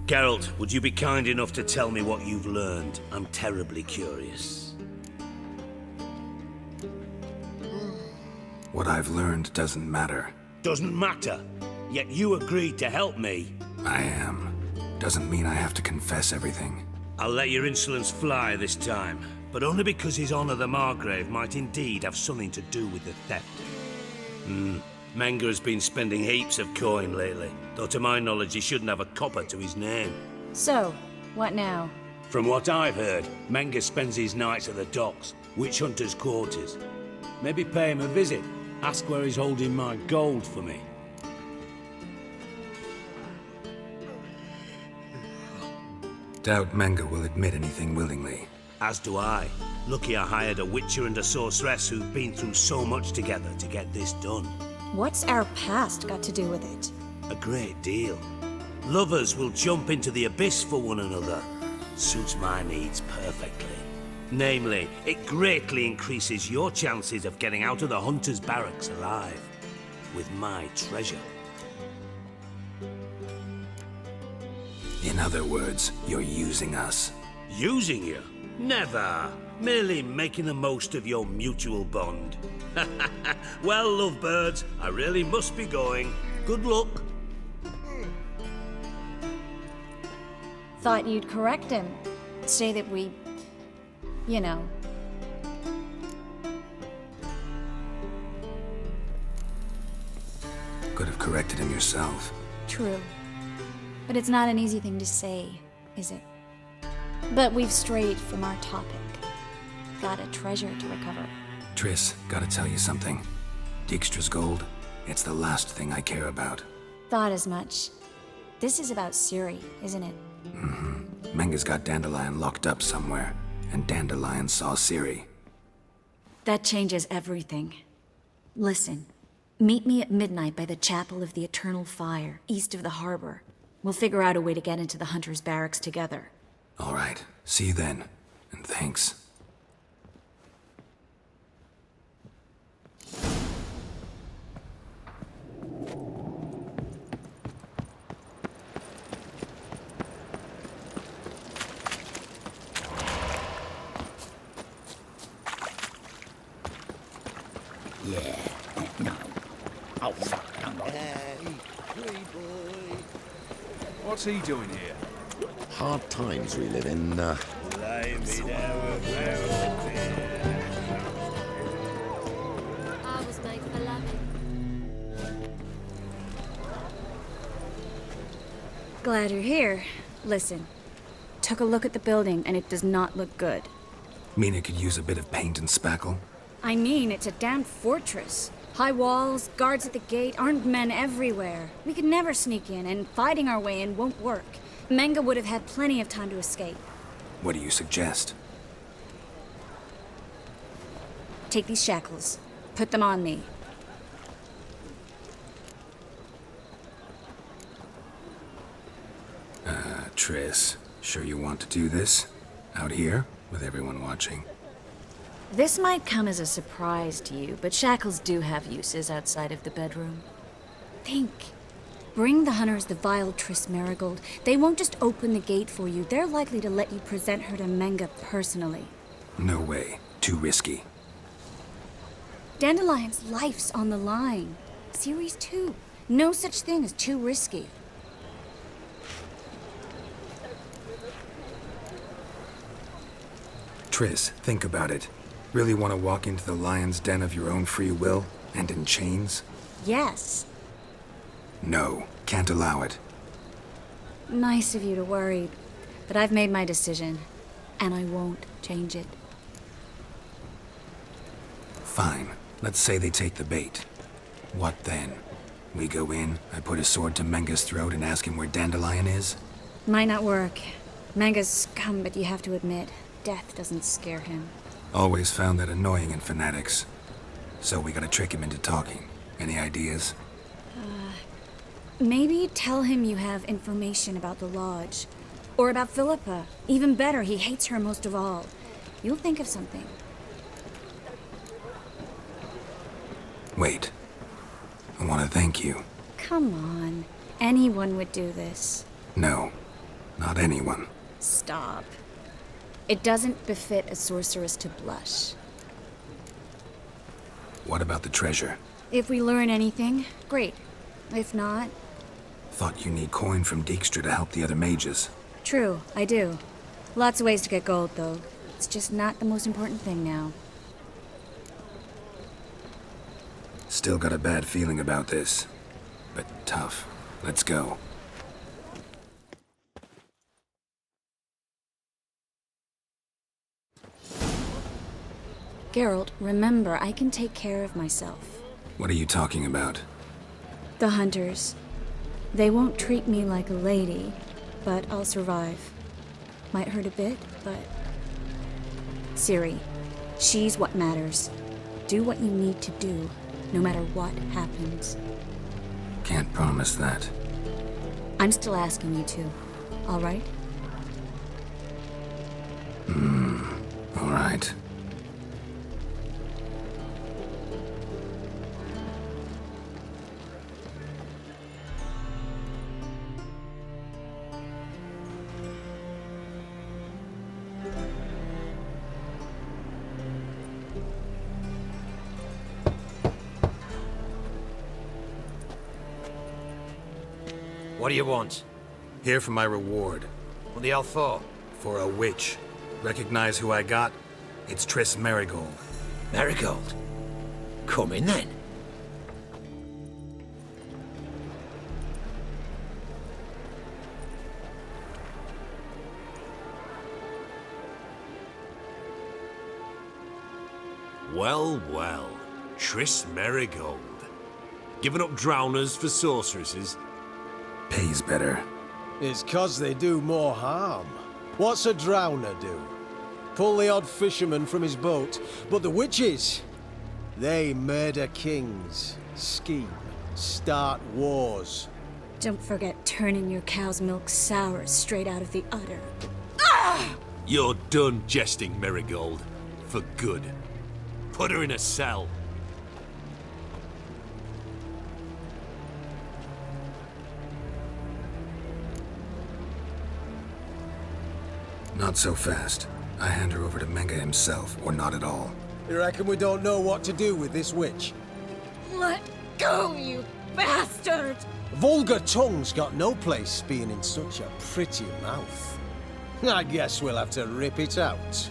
Geralt, would you be kind enough to tell me what you've learned? I'm terribly curious. What I've learned doesn't matter. Doesn't matter? Yet you agreed to help me. I am. Doesn't mean I have to confess everything. I'll let your insolence fly this time, but only because His Honor the Margrave might indeed have something to do with the theft. Menge has been spending heaps of coin lately, though to my knowledge he shouldn't have a copper to his name. So, what now? From what I've heard, Menge spends his nights at the docks, witch hunters' quarters. Maybe pay him a visit, ask where he's holding my gold for me. Doubt Menge will admit anything willingly. As do I. Lucky I hired a witcher and a sorceress who've been through so much together to get this done. What's our past got to do with it? A great deal. Lovers will jump into the abyss for one another. Suits my needs perfectly. Namely, it greatly increases your chances of getting out of the hunter's barracks alive. With my treasure. In other words, you're using us. Using you? Never. Merely making the most of your mutual bond. Well, lovebirds, I really must be going. Good luck. Thought you'd correct him. Say that we... you know. Could have corrected him yourself. True. But it's not an easy thing to say, is it? But we've strayed from our topic. Got a treasure to recover. Triss, gotta tell you something. Dijkstra's gold, it's the last thing I care about. Thought as much. This is about Ciri, isn't it? Mm-hmm. Menge's got Dandelion locked up somewhere, and Dandelion saw Ciri. That changes everything. Listen, meet me at midnight by the Chapel of the Eternal Fire, east of the harbor. We'll figure out a way to get into the Hunter's barracks together. All right, see you then, and thanks. Yeah, no. Oh, fuck, come on. What's he doing here? Hard times we live in, I was made for loving. Glad you're here. Listen, took a look at the building and it does not look good. Mean it could use a bit of paint and spackle? I mean, it's a damn fortress. High walls, guards at the gate, armed men everywhere. We could never sneak in, and fighting our way in won't work. Menge would have had plenty of time to escape. What do you suggest? Take these shackles. Put them on me. Triss, sure you want to do this? Out here, with everyone watching? This might come as a surprise to you, but shackles do have uses outside of the bedroom. Think. Bring the hunters the vile Triss Marigold. They won't just open the gate for you. They're likely to let you present her to Menge personally. No way. Too risky. Dandelion's life's on the line. Series 2. No such thing as too risky. Triss, think about it. Really want to walk into the lion's den of your own free will, and in chains? Yes. No, can't allow it. Nice of you to worry, but I've made my decision, and I won't change it. Fine. Let's say they take the bait. What then? We go in, I put a sword to Menge's throat and ask him where Dandelion is? Might not work. Menge's scum, but you have to admit, death doesn't scare him. Always found that annoying in fanatics. So we gotta trick him into talking. Any ideas? Maybe tell him you have information about the Lodge. Or about Philippa. Even better, he hates her most of all. You'll think of something. Wait. I want to thank you. Come on. Anyone would do this. No. Not anyone. Stop. It doesn't befit a sorceress to blush. What about the treasure? If we learn anything, great. If not... Thought you need coin from Dijkstra to help the other mages. True, I do. Lots of ways to get gold, though. It's just not the most important thing now. Still got a bad feeling about this. But tough. Let's go. Geralt, remember, I can take care of myself. What are you talking about? The hunters. They won't treat me like a lady, but I'll survive. Might hurt a bit, but... Ciri, she's what matters. Do what you need to do, no matter what happens. Can't promise that. I'm still asking you to, all right? All right. What do you want? Here for my reward. What the hell for? For a witch. Recognize who I got? It's Triss Merigold. Merigold? Come in then. Well, well. Triss Merigold. Giving up drowners for sorceresses? Pays better. It's 'cause they do more harm. What's a drowner do? Pull the odd fisherman from his boat. But the witches, they murder kings, scheme, start wars. Don't forget turning your cow's milk sour straight out of the udder. You're done jesting, Merigold. For good. Put her in a cell. Not so fast. I hand her over to Menge himself, or not at all. You reckon we don't know what to do with this witch? Let go, you bastard! Vulgar tongue's got no place being in such a pretty mouth. I guess we'll have to rip it out.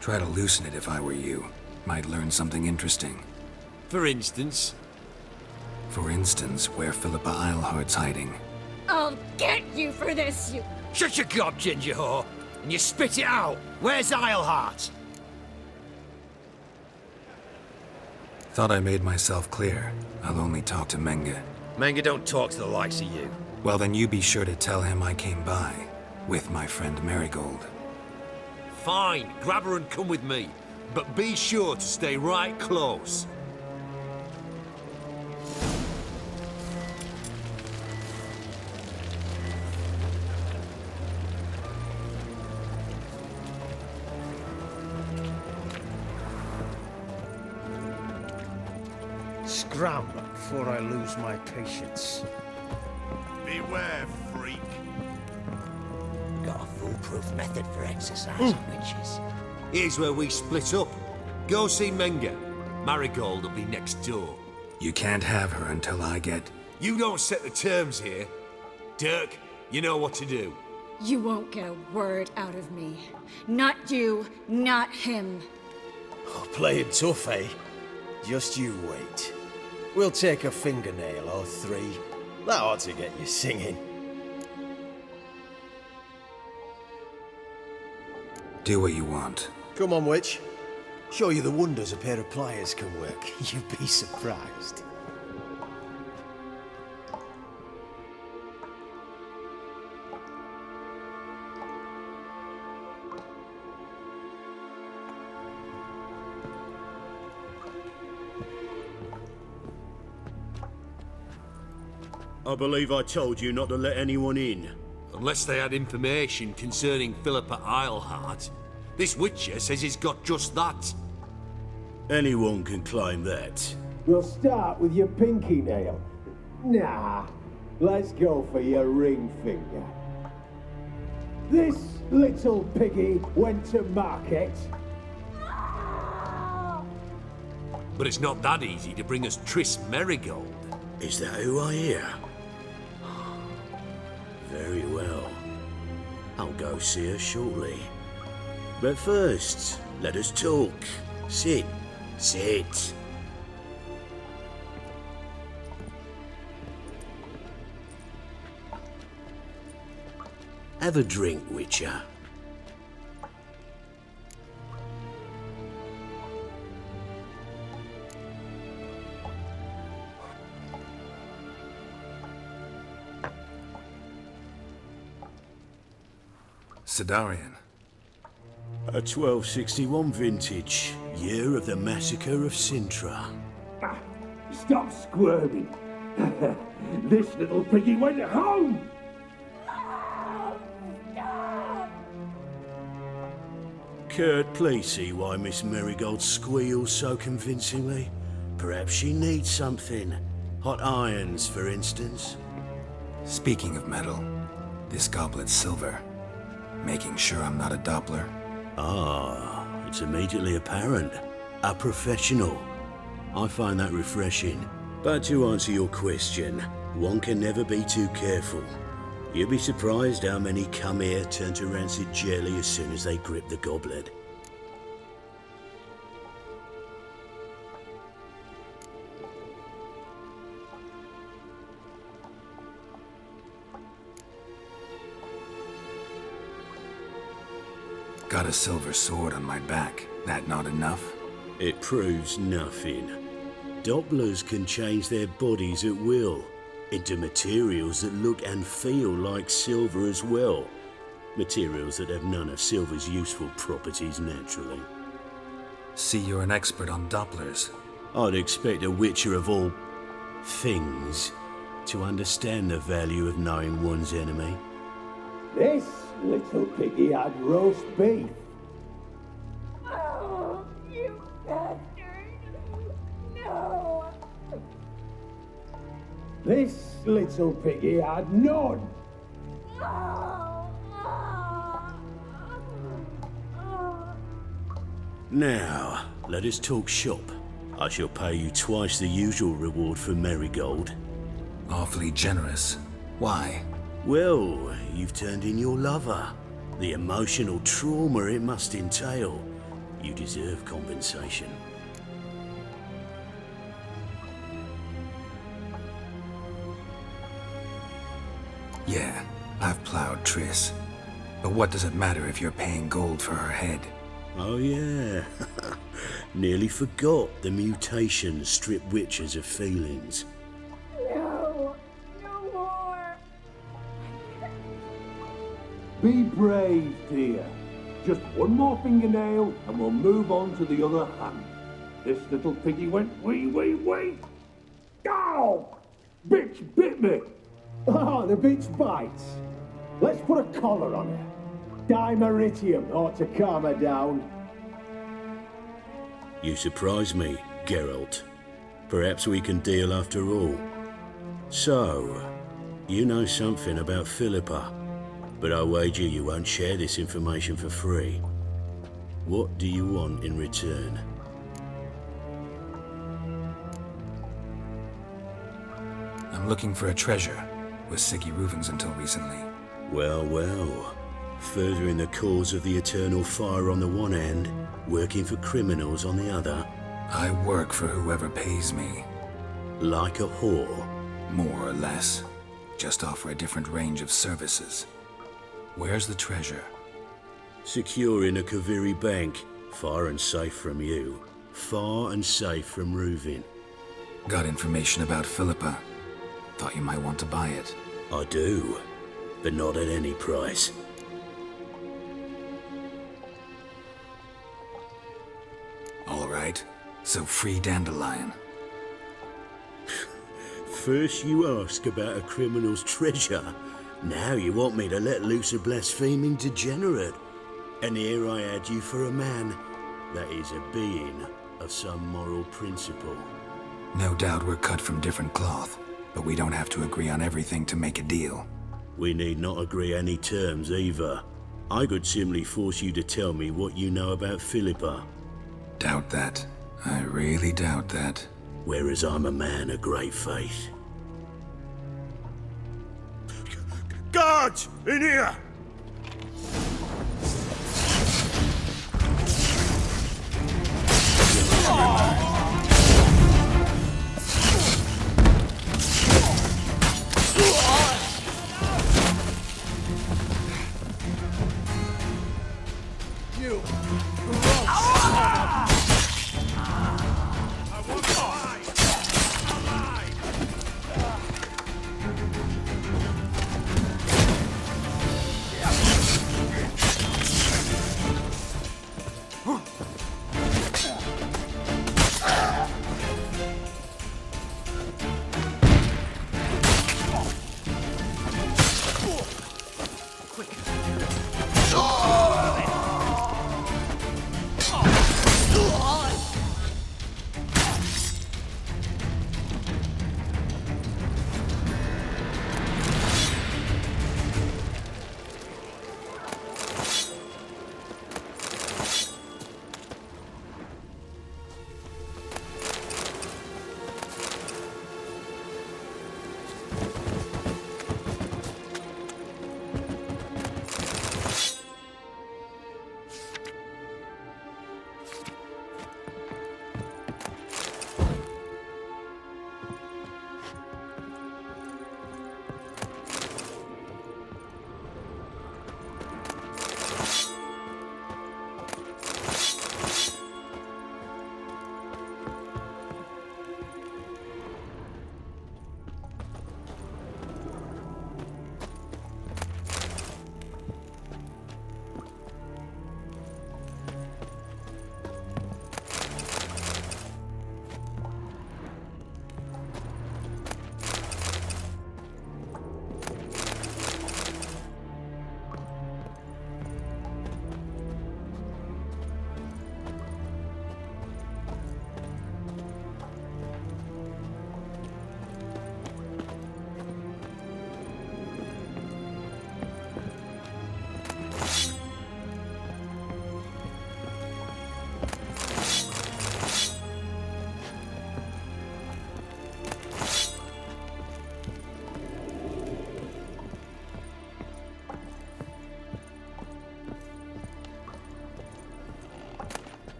Try to loosen it if I were you. Might learn something interesting. For instance? For instance, where Philippa Eilhart's hiding. I'll get you for this, you... Shut your gob, ginger whore, and you spit it out. Where's Eilhart? Thought I made myself clear. I'll only talk to Menge. Menge don't talk to the likes of you. Well, then you be sure to tell him I came by. With my friend Merigold. Fine, grab her and come with me. But be sure to stay right close. Scram before I lose my patience. Beware, freak. Got a foolproof method for exercising witches. Here's where we split up. Go see Menge. Marigold will be next door. You can't have her until I get... You don't set the terms here. Dirk, you know what to do. You won't get a word out of me. Not you, not him. Oh, playing tough, eh? Just you wait. We'll take a fingernail or three. That ought to get you singing. Do what you want. Come on, witch. Show you the wonders a pair of pliers can work. You'd be surprised. I believe I told you not to let anyone in. Unless they had information concerning Philippa Eilhart. This Witcher says he's got just that. Anyone can claim that. We'll start with your pinky nail. Nah, let's go for your ring finger. This little piggy went to market. But it's not that easy to bring us Triss Merigold. Is that who I hear? Very well. I'll go see her shortly. But first, let us talk. Sit. Sit. Have a drink, Witcher. Sidarian. A 1261 vintage, year of the massacre of Sintra. Stop squirming. This little piggy went home. Kurt, please see why Miss Marigold squeals so convincingly. Perhaps she needs something. Hot irons, for instance. Speaking of metal, this goblet's silver. Making sure I'm not a Doppler. Ah, it's immediately apparent. A professional. I find that refreshing. But to answer your question, one can never be too careful. You'd be surprised how many come here turn to rancid jelly as soon as they grip the goblet. Got a silver sword on my back. That not enough? It proves nothing. Dopplers can change their bodies at will, into materials that look and feel like silver as well. Materials that have none of silver's useful properties naturally. See, you're an expert on Dopplers. I'd expect a witcher of all things to understand the value of knowing one's enemy. This little piggy had roast beef. Oh, you bastard! No! This little piggy had none. Now, let us talk shop. I shall pay you twice the usual reward for Marigold. Awfully generous. Why? Well, you've turned in your lover. The emotional trauma it must entail. You deserve compensation. Yeah, I've plowed Triss. But what does it matter if you're paying gold for her head? Oh yeah. Nearly forgot the mutations strip witches of feelings. No! No more! Be brave, dear. Just one more fingernail and we'll move on to the other hand. This little piggy went wee. Ow! Bitch bit me! Ah, the bitch bites. Let's put a collar on her. Dimeritium ought to calm her down. You surprise me, Geralt. Perhaps we can deal after all. So, you know something about Philippa, but I wager you won't share this information for free. What do you want in return? I'm looking for a treasure. Was Siggy Reuven's until recently. Well. Furthering the cause of the eternal fire on the one hand, working for criminals on the other. I work for whoever pays me. Like a whore? More or less. Just offer a different range of services. Where's the treasure? Secure in a Kaviri bank. Far and safe from you. Far and safe from Reuven. Got information about Philippa. Thought you might want to buy it. I do, but not at any price. All right, so free Dandelion. First you ask about a criminal's treasure. Now you want me to let loose a blaspheming degenerate. And here I had you for a man. That is a being of some moral principle. No doubt we're cut from different cloth, but we don't have to agree on everything to make a deal. We need not agree any terms either. I could simply force you to tell me what you know about Philippa. Doubt that. I really doubt that. Whereas I'm a man of great faith. Guards! In here!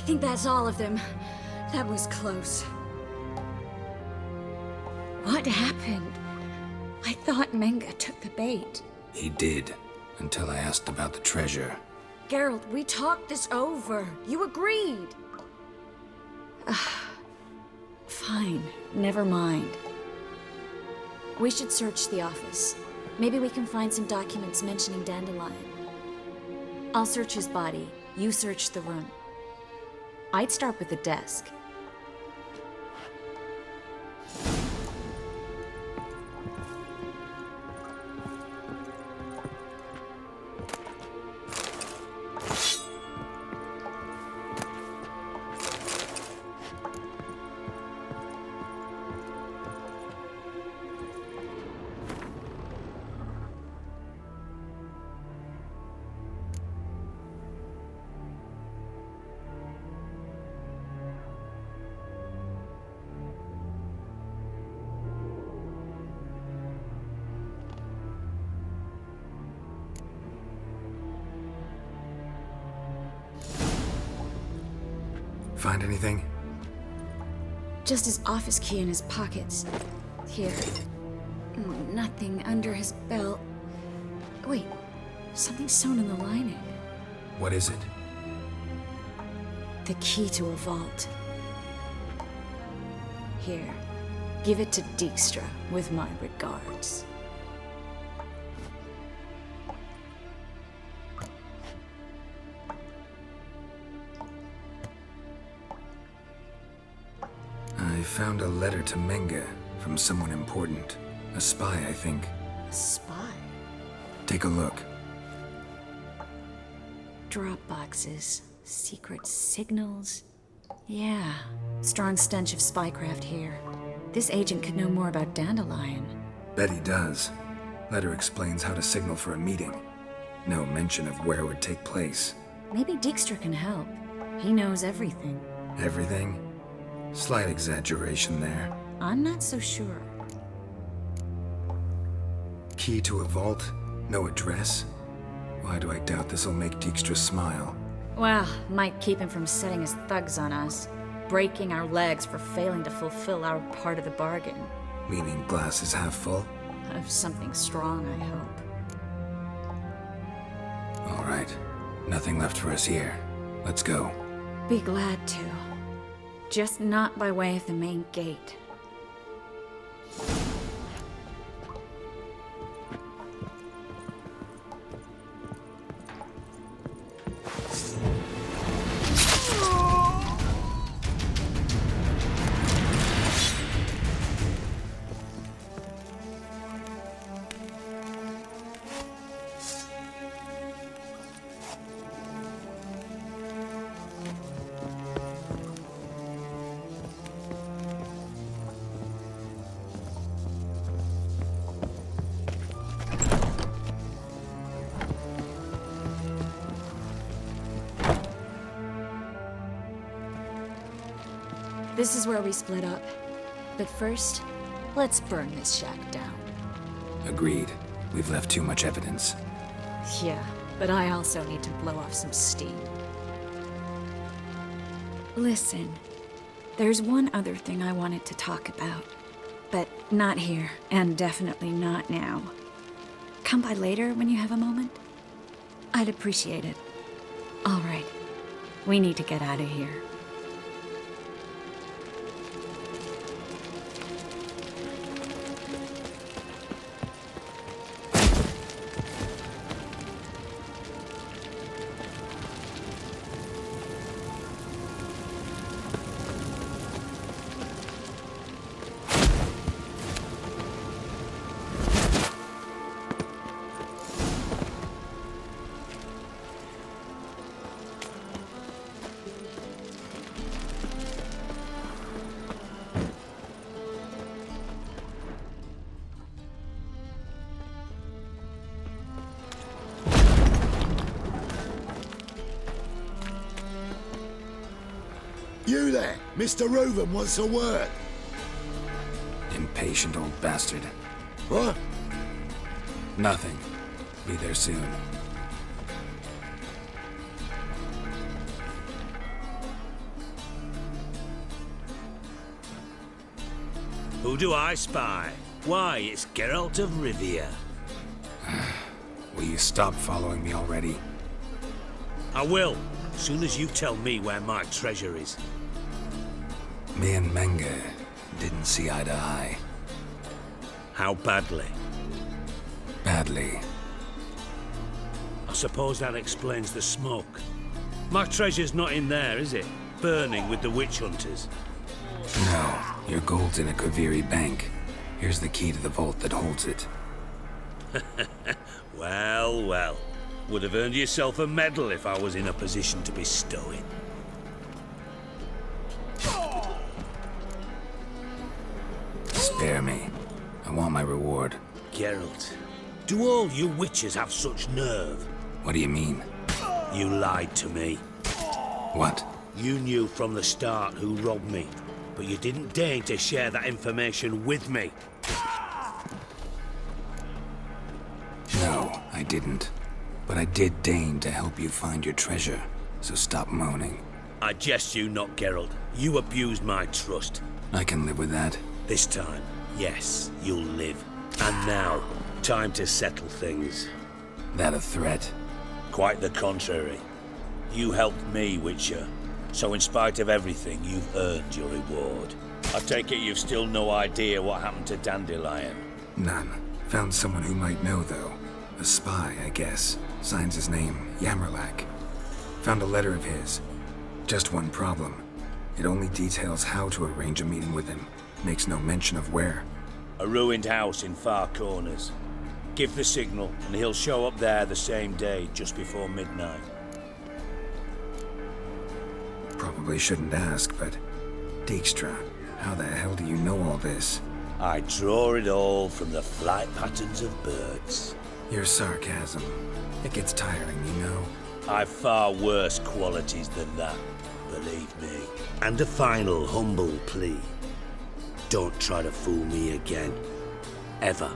think that's all of them. That was close. What happened? I thought Menge took the bait. He did, until I asked about the treasure. Geralt, we talked this over. You agreed. Fine, never mind. We should search the office. Maybe we can find some documents mentioning Dandelion. I'll search his body. You search the room. I'd start with the desk. Find anything? Just his office key in his pockets. Here. Nothing under his belt. Wait, something sewn in the lining. What is it? The key to a vault. Here, give it to Dijkstra with my regards. I found a letter to Menge from someone important. A spy, I think. A spy? Take a look. Drop boxes, secret signals. Yeah, strong stench of spycraft here. This agent could know more about Dandelion. Bet he does. Letter explains how to signal for a meeting. No mention of where it would take place. Maybe Dijkstra can help. He knows everything. Everything? Slight exaggeration there. I'm not so sure. Key to a vault? No address? Why do I doubt this'll make Dijkstra smile? Well, might keep him from setting his thugs on us. Breaking our legs for failing to fulfill our part of the bargain. Meaning glass is half full? Of something strong, I hope. All right. Nothing left for us here. Let's go. Be glad to. Just not by way of the main gate. This is where we split up. But first, let's burn this shack down. Agreed. We've left too much evidence. Yeah, but I also need to blow off some steam. Listen, there's one other thing I wanted to talk about. But not here, and definitely not now. Come by later when you have a moment? I'd appreciate it. All right, we need to get out of here. You there! Mr. Reuven wants a word. Impatient old bastard. What? Nothing. Be there soon. Who do I spy? Why, it's Geralt of Rivia. Will you stop following me already? I will, as soon as you tell me where my treasure is. Me and Menge didn't see eye to eye. How badly? Badly. I suppose that explains the smoke. My treasure's not in there, is it? Burning with the witch hunters. No, your gold's in a Kaviri bank. Here's the key to the vault that holds it. Well, well. Would have earned yourself a medal if I was in a position to bestow it. Spare me. I want my reward. Geralt, do all you witches have such nerve? What do you mean? You lied to me. What? You knew from the start who robbed me, but you didn't deign to share that information with me. No, I didn't. But I did deign to help you find your treasure, so stop moaning. I jest you not, Geralt. You abused my trust. I can live with that. This time, yes, you'll live. And now, time to settle things. That a threat? Quite the contrary. You helped me, Witcher. So in spite of everything, you've earned your reward. I take it you've still no idea what happened to Dandelion? None. Found someone who might know, though. A spy, I guess. Signs his name, Yamerlak. Found a letter of his. Just one problem. It only details how to arrange a meeting with him. Makes no mention of where. A ruined house in Far Corners. Give the signal, and he'll show up there the same day, just before midnight. Probably shouldn't ask, but... Dijkstra, how the hell do you know all this? I draw it all from the flight patterns of birds. Your sarcasm. It gets tiring, you know. I've far worse qualities than that, believe me. And a final humble plea. Don't try to fool me again. Ever.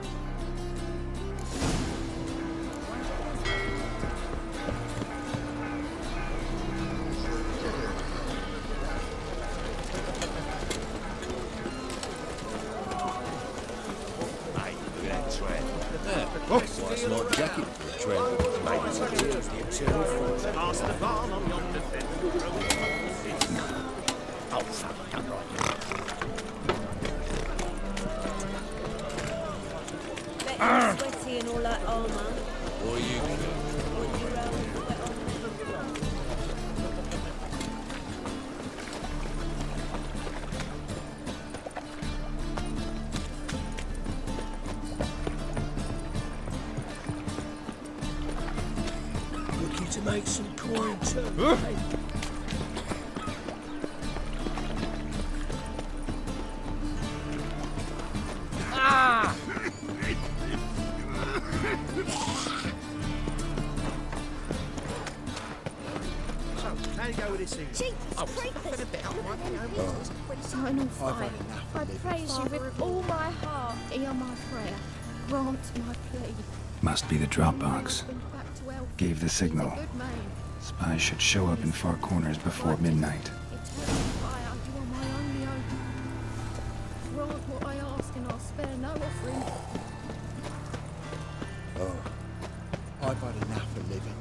It's not jacket for a trend. Maybe it's the eternal force. Pass the barn on yonder bit. Oh, fuck, come right here. Sweaty and all that armour. What are you Looking to make some coin too. Ah! So, how do you go with this thing? Jesus Eternal Fire, I praise you with all my heart. Hear my prayer. Grant my plea. Must be the Dropbox. Back to Elf. Gave the signal. Good man. Spies should show up in Far Corners before midnight. Eternal Fire, you are my only hope. Grant what I ask and I'll spare no offering. Oh, I've had enough of living.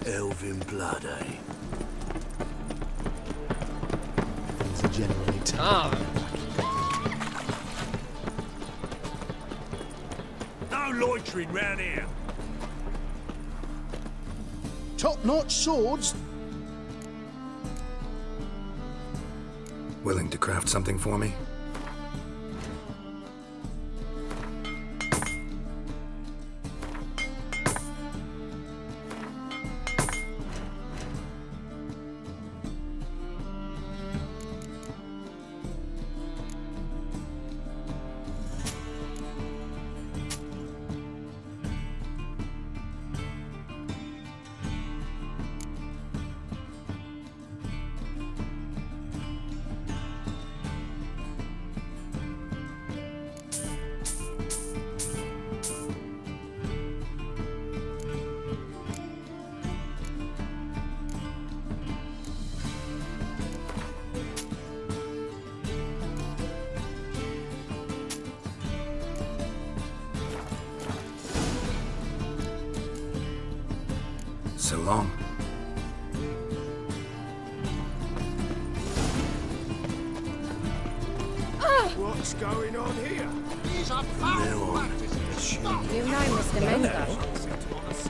Elven blood, eh? Things are generally tough. No loitering round here. Top-notch swords. Willing to craft something for me? So long. What's going on here? He's a You know Mr. Mungo.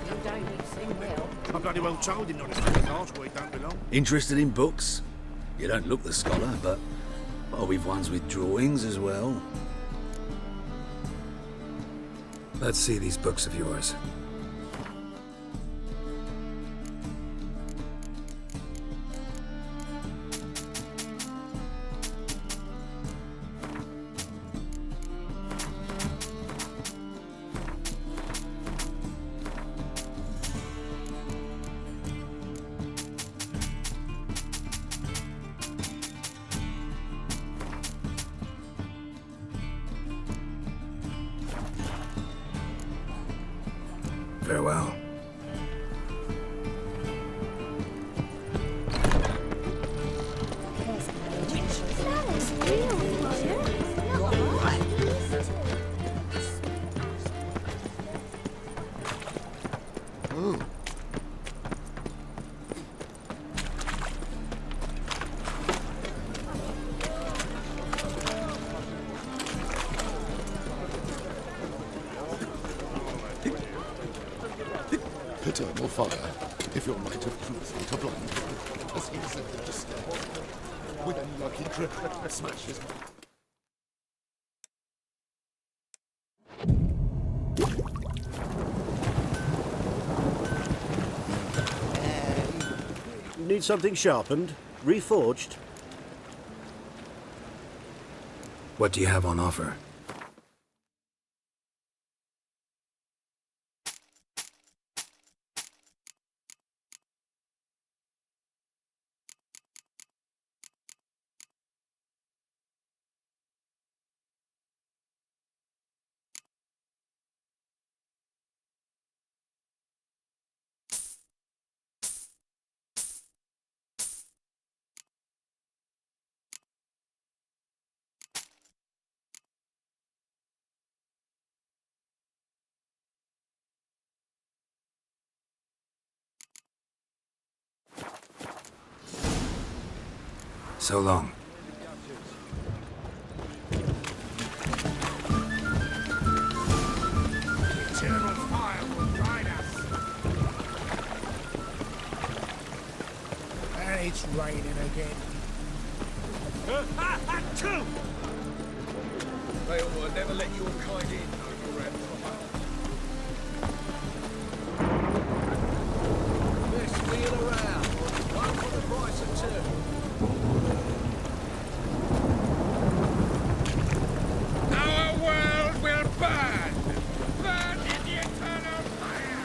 You don't sing well. I'm bloody well told him not to stick his arse where he don't belong. Interested in books? You don't look the scholar, but we've ones with drawings as well. Let's see these books of yours. Farewell. Paternal fire, if your might of truth were to blind him, as he ascended the stair, with a lucky trip, smash his mouth. Need something sharpened? Reforged? What do you have on offer? So long. Eternal fire will guide us. And it's raining again. Two! They ought to never let your kind in, though, your Best wheel around. One for the price of two. Our world will burn! Burn in the eternal fire!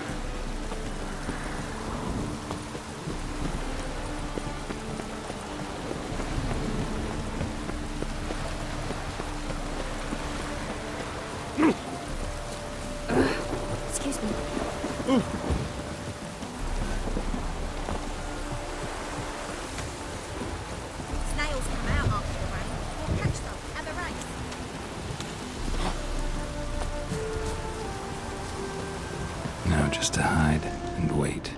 Excuse me. Snails come out after the rain. We'll catch them. Have a race. Now just to hide and wait.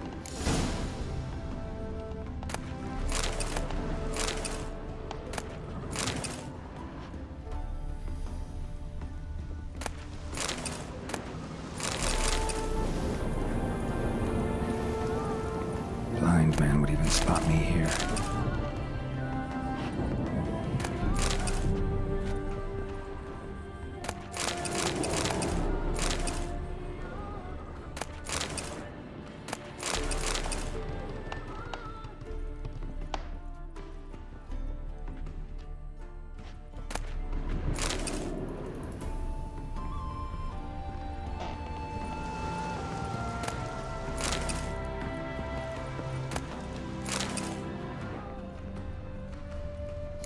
Blind man would even spot me here.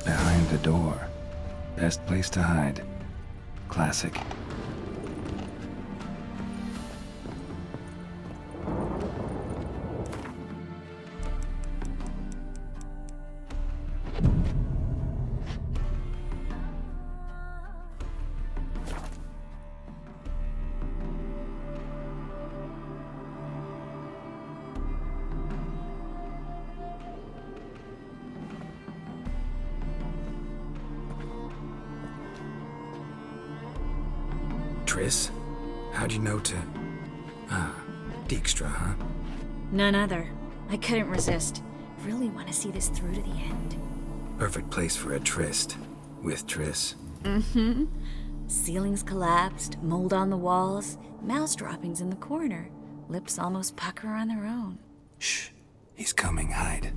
Behind the door. Best place to hide. Classic. Triss? How'd you know to... Ah, Dijkstra, huh? None other. I couldn't resist. Really want to see this through to the end. Perfect place for a tryst. With Triss. Mm-hmm. Ceilings collapsed, mold on the walls, mouse droppings in the corner. Lips almost pucker on their own. Shh. He's coming. Hide.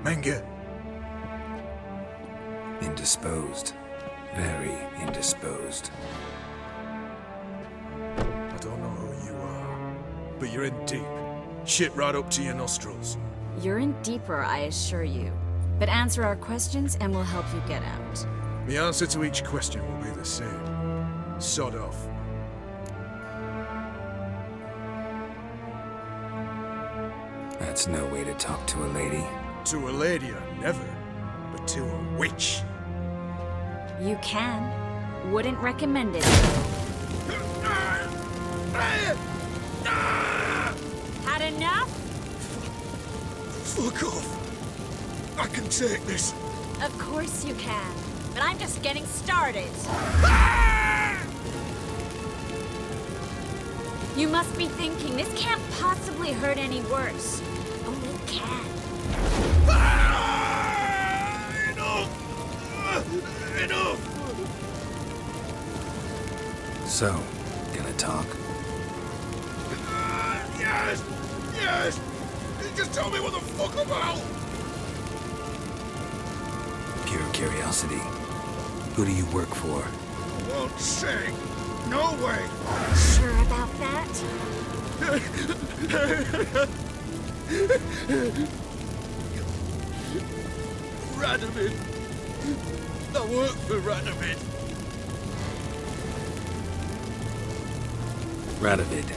Menge. Indisposed. Very indisposed. I don't know who you are, but you're in deep. Shit right up to your nostrils. You're in deeper, I assure you. But answer our questions and we'll help you get out. The answer to each question will be the same. Sod off. That's no way to talk to a lady. To a lady, I never. But to a witch. You can. Wouldn't recommend it. Had enough? Fuck off. I can take this. Of course you can. But I'm just getting started. You must be thinking, this can't possibly hurt any worse. Oh, it can. Enough! So, gonna talk? Yes! Yes! Just tell me what the fuck about! Pure curiosity. Who do you work for? I won't say. No way! Sure about that? Radovid! I work for Radovid. Radovid.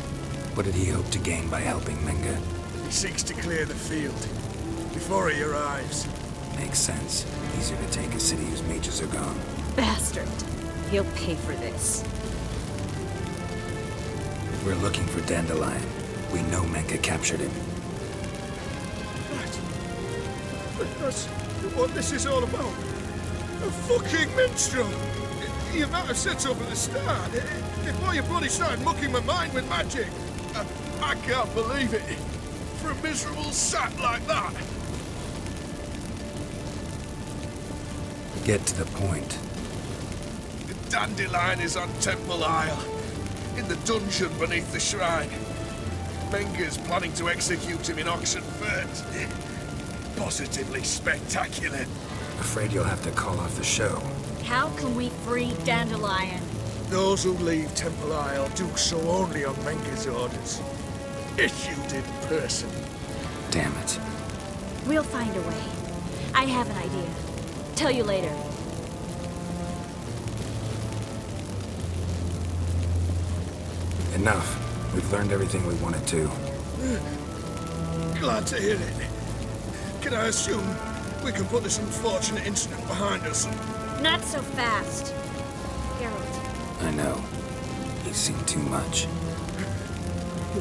What did he hope to gain by helping Menge? He seeks to clear the field before he arrives. Makes sense. Easier to take a city whose mages are gone. Bastard. He'll pay for this. We're looking for Dandelion. We know Menge captured him. That's what this is all about. A fucking minstrel! You might have said so from the start, before you bloody started mucking my mind with magic. I can't believe it. For a miserable sap like that. Get to the point. The Dandelion is on Temple Isle, in the dungeon beneath the shrine. Menge's planning to execute him in auction first. Positively spectacular. Afraid you'll have to call off the show. How can we free Dandelion? Those who leave Temple Isle do so only on Menge's orders. Issued in person. Damn it. We'll find a way. I have an idea. Tell you later. Enough. We've learned everything we wanted to. Glad to hear it. Can I assume we can put this unfortunate incident behind us? Not so fast. Geralt. I know. He's seen too much.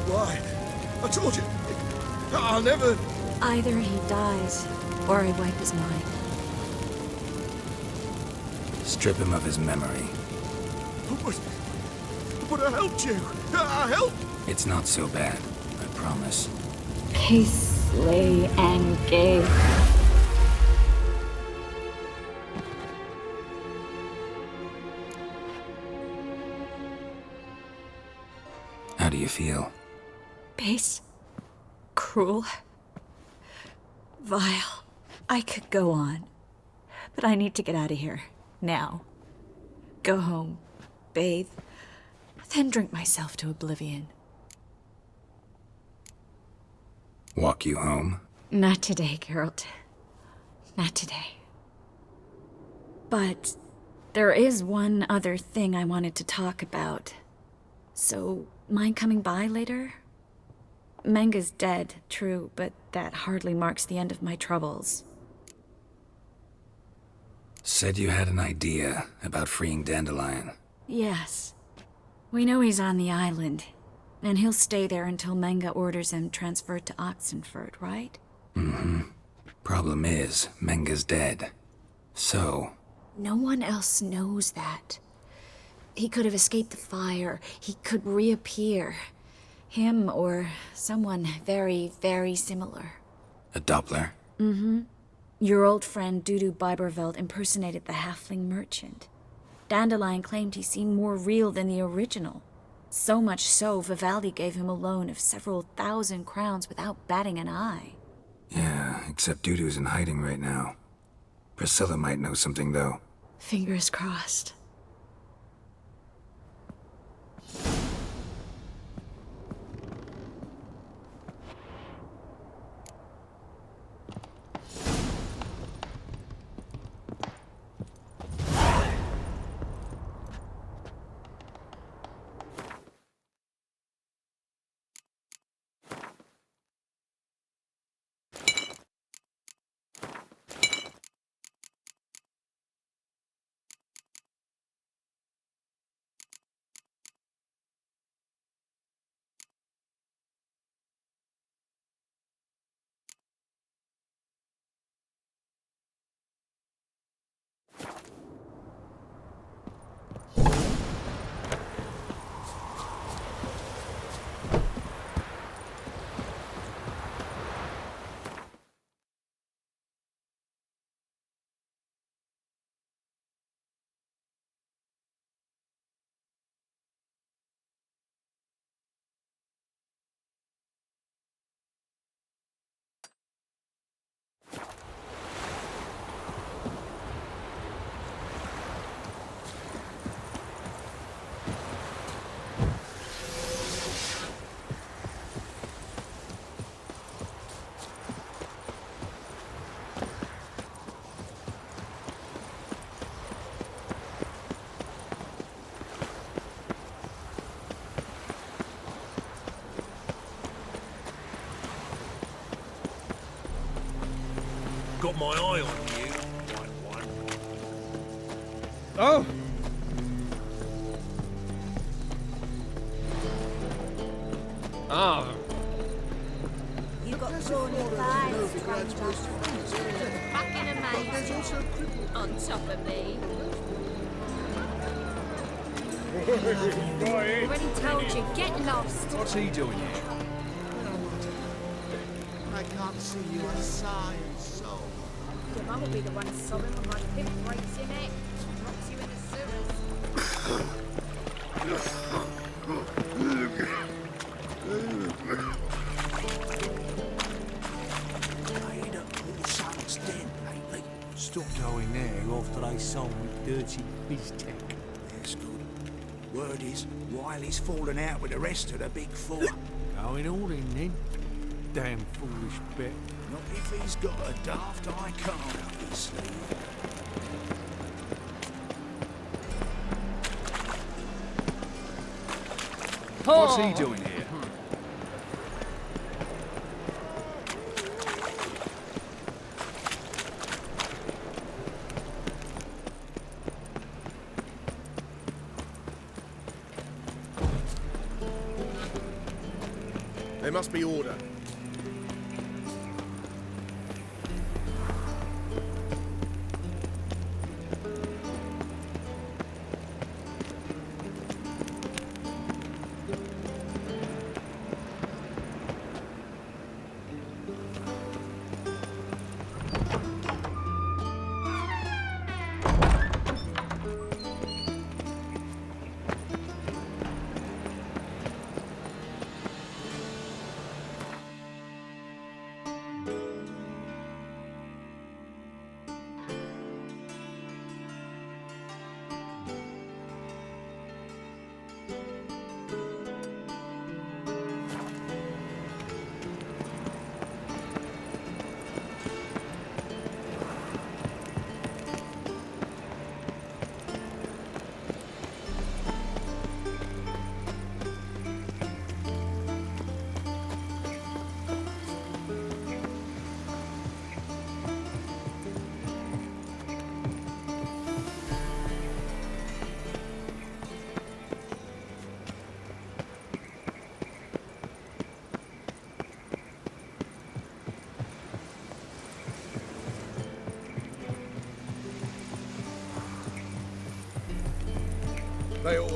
Why? I told you. I'll never... Either he dies, or I wipe his mind. Strip him of his memory. But I helped you. I helped. It's not so bad, I promise. Peace, lay, and gay. How do you feel? Base. Cruel. Vile. I could go on. But I need to get out of here. Now. Go home. Bathe. Then drink myself to oblivion. Walk you home? Not today, Geralt. Not today. But there is one other thing I wanted to talk about. So, mind coming by later? Menge's dead, true, but that hardly marks the end of my troubles. Said you had an idea about freeing Dandelion. Yes. We know he's on the island. And he'll stay there until Menga orders him transferred to Oxenford, right? Mm-hmm. Problem is, Menga's dead. So... No one else knows that. He could have escaped the fire. He could reappear. Him or someone very, very similar. A Doppler? Mm-hmm. Your old friend Dudu Biberveld impersonated the halfling merchant. Dandelion claimed he seemed more real than the original. So much so, Vivaldi gave him a loan of several thousand crowns without batting an eye. Yeah, except Dudu's in hiding right now. Priscilla might know something, though. Fingers crossed. Got my eye on you, white one. Oh! Ah. You got drawn in thighs, stranger. Fucking amazing. On top of me. Already told you, get lost. What's he doing here? I can't see you, I sigh and sob. Your mum will be the one sobbing when my pimp breaks your neck, drops you in the sewers. Paid up all son's dead lately. Stopped going there after they sold me dirty biz-tech. That's good. Word is, Wiley's fallen out with the rest of the big four. Going all in then. Damn foolish bet. Not if he's got a daft icon up his sleeve. What's he doing here? There must be order.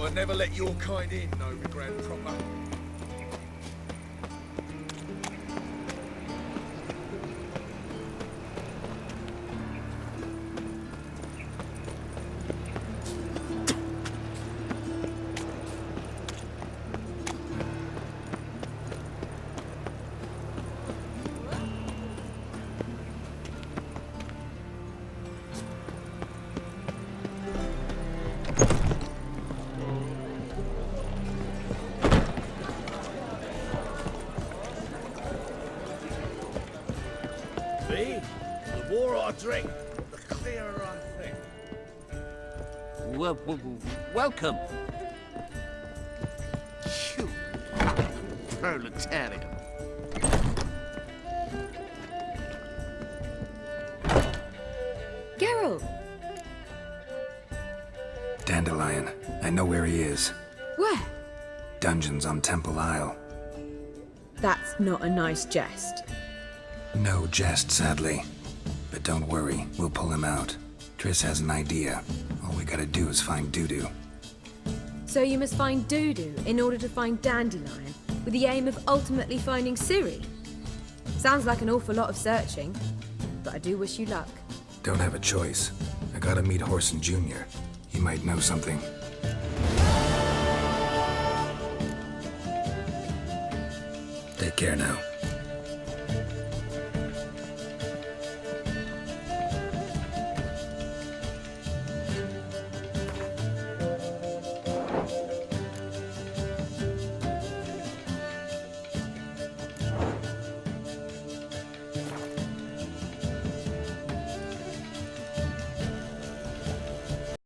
Thought I'd never let your kind in, no grand proper. The more I drink, the clearer I think. Welcome. You proletarian. Geralt! Dandelion. I know where he is. Where? Dungeons on Temple Isle. That's not a nice jest. No jest, sadly. But don't worry, we'll pull him out. Triss has an idea. All we gotta do is find Dudu. So you must find Dudu in order to find Dandelion, with the aim of ultimately finding Ciri? Sounds like an awful lot of searching, but I do wish you luck. Don't have a choice. I gotta meet Horson Jr. He might know something. Take care now.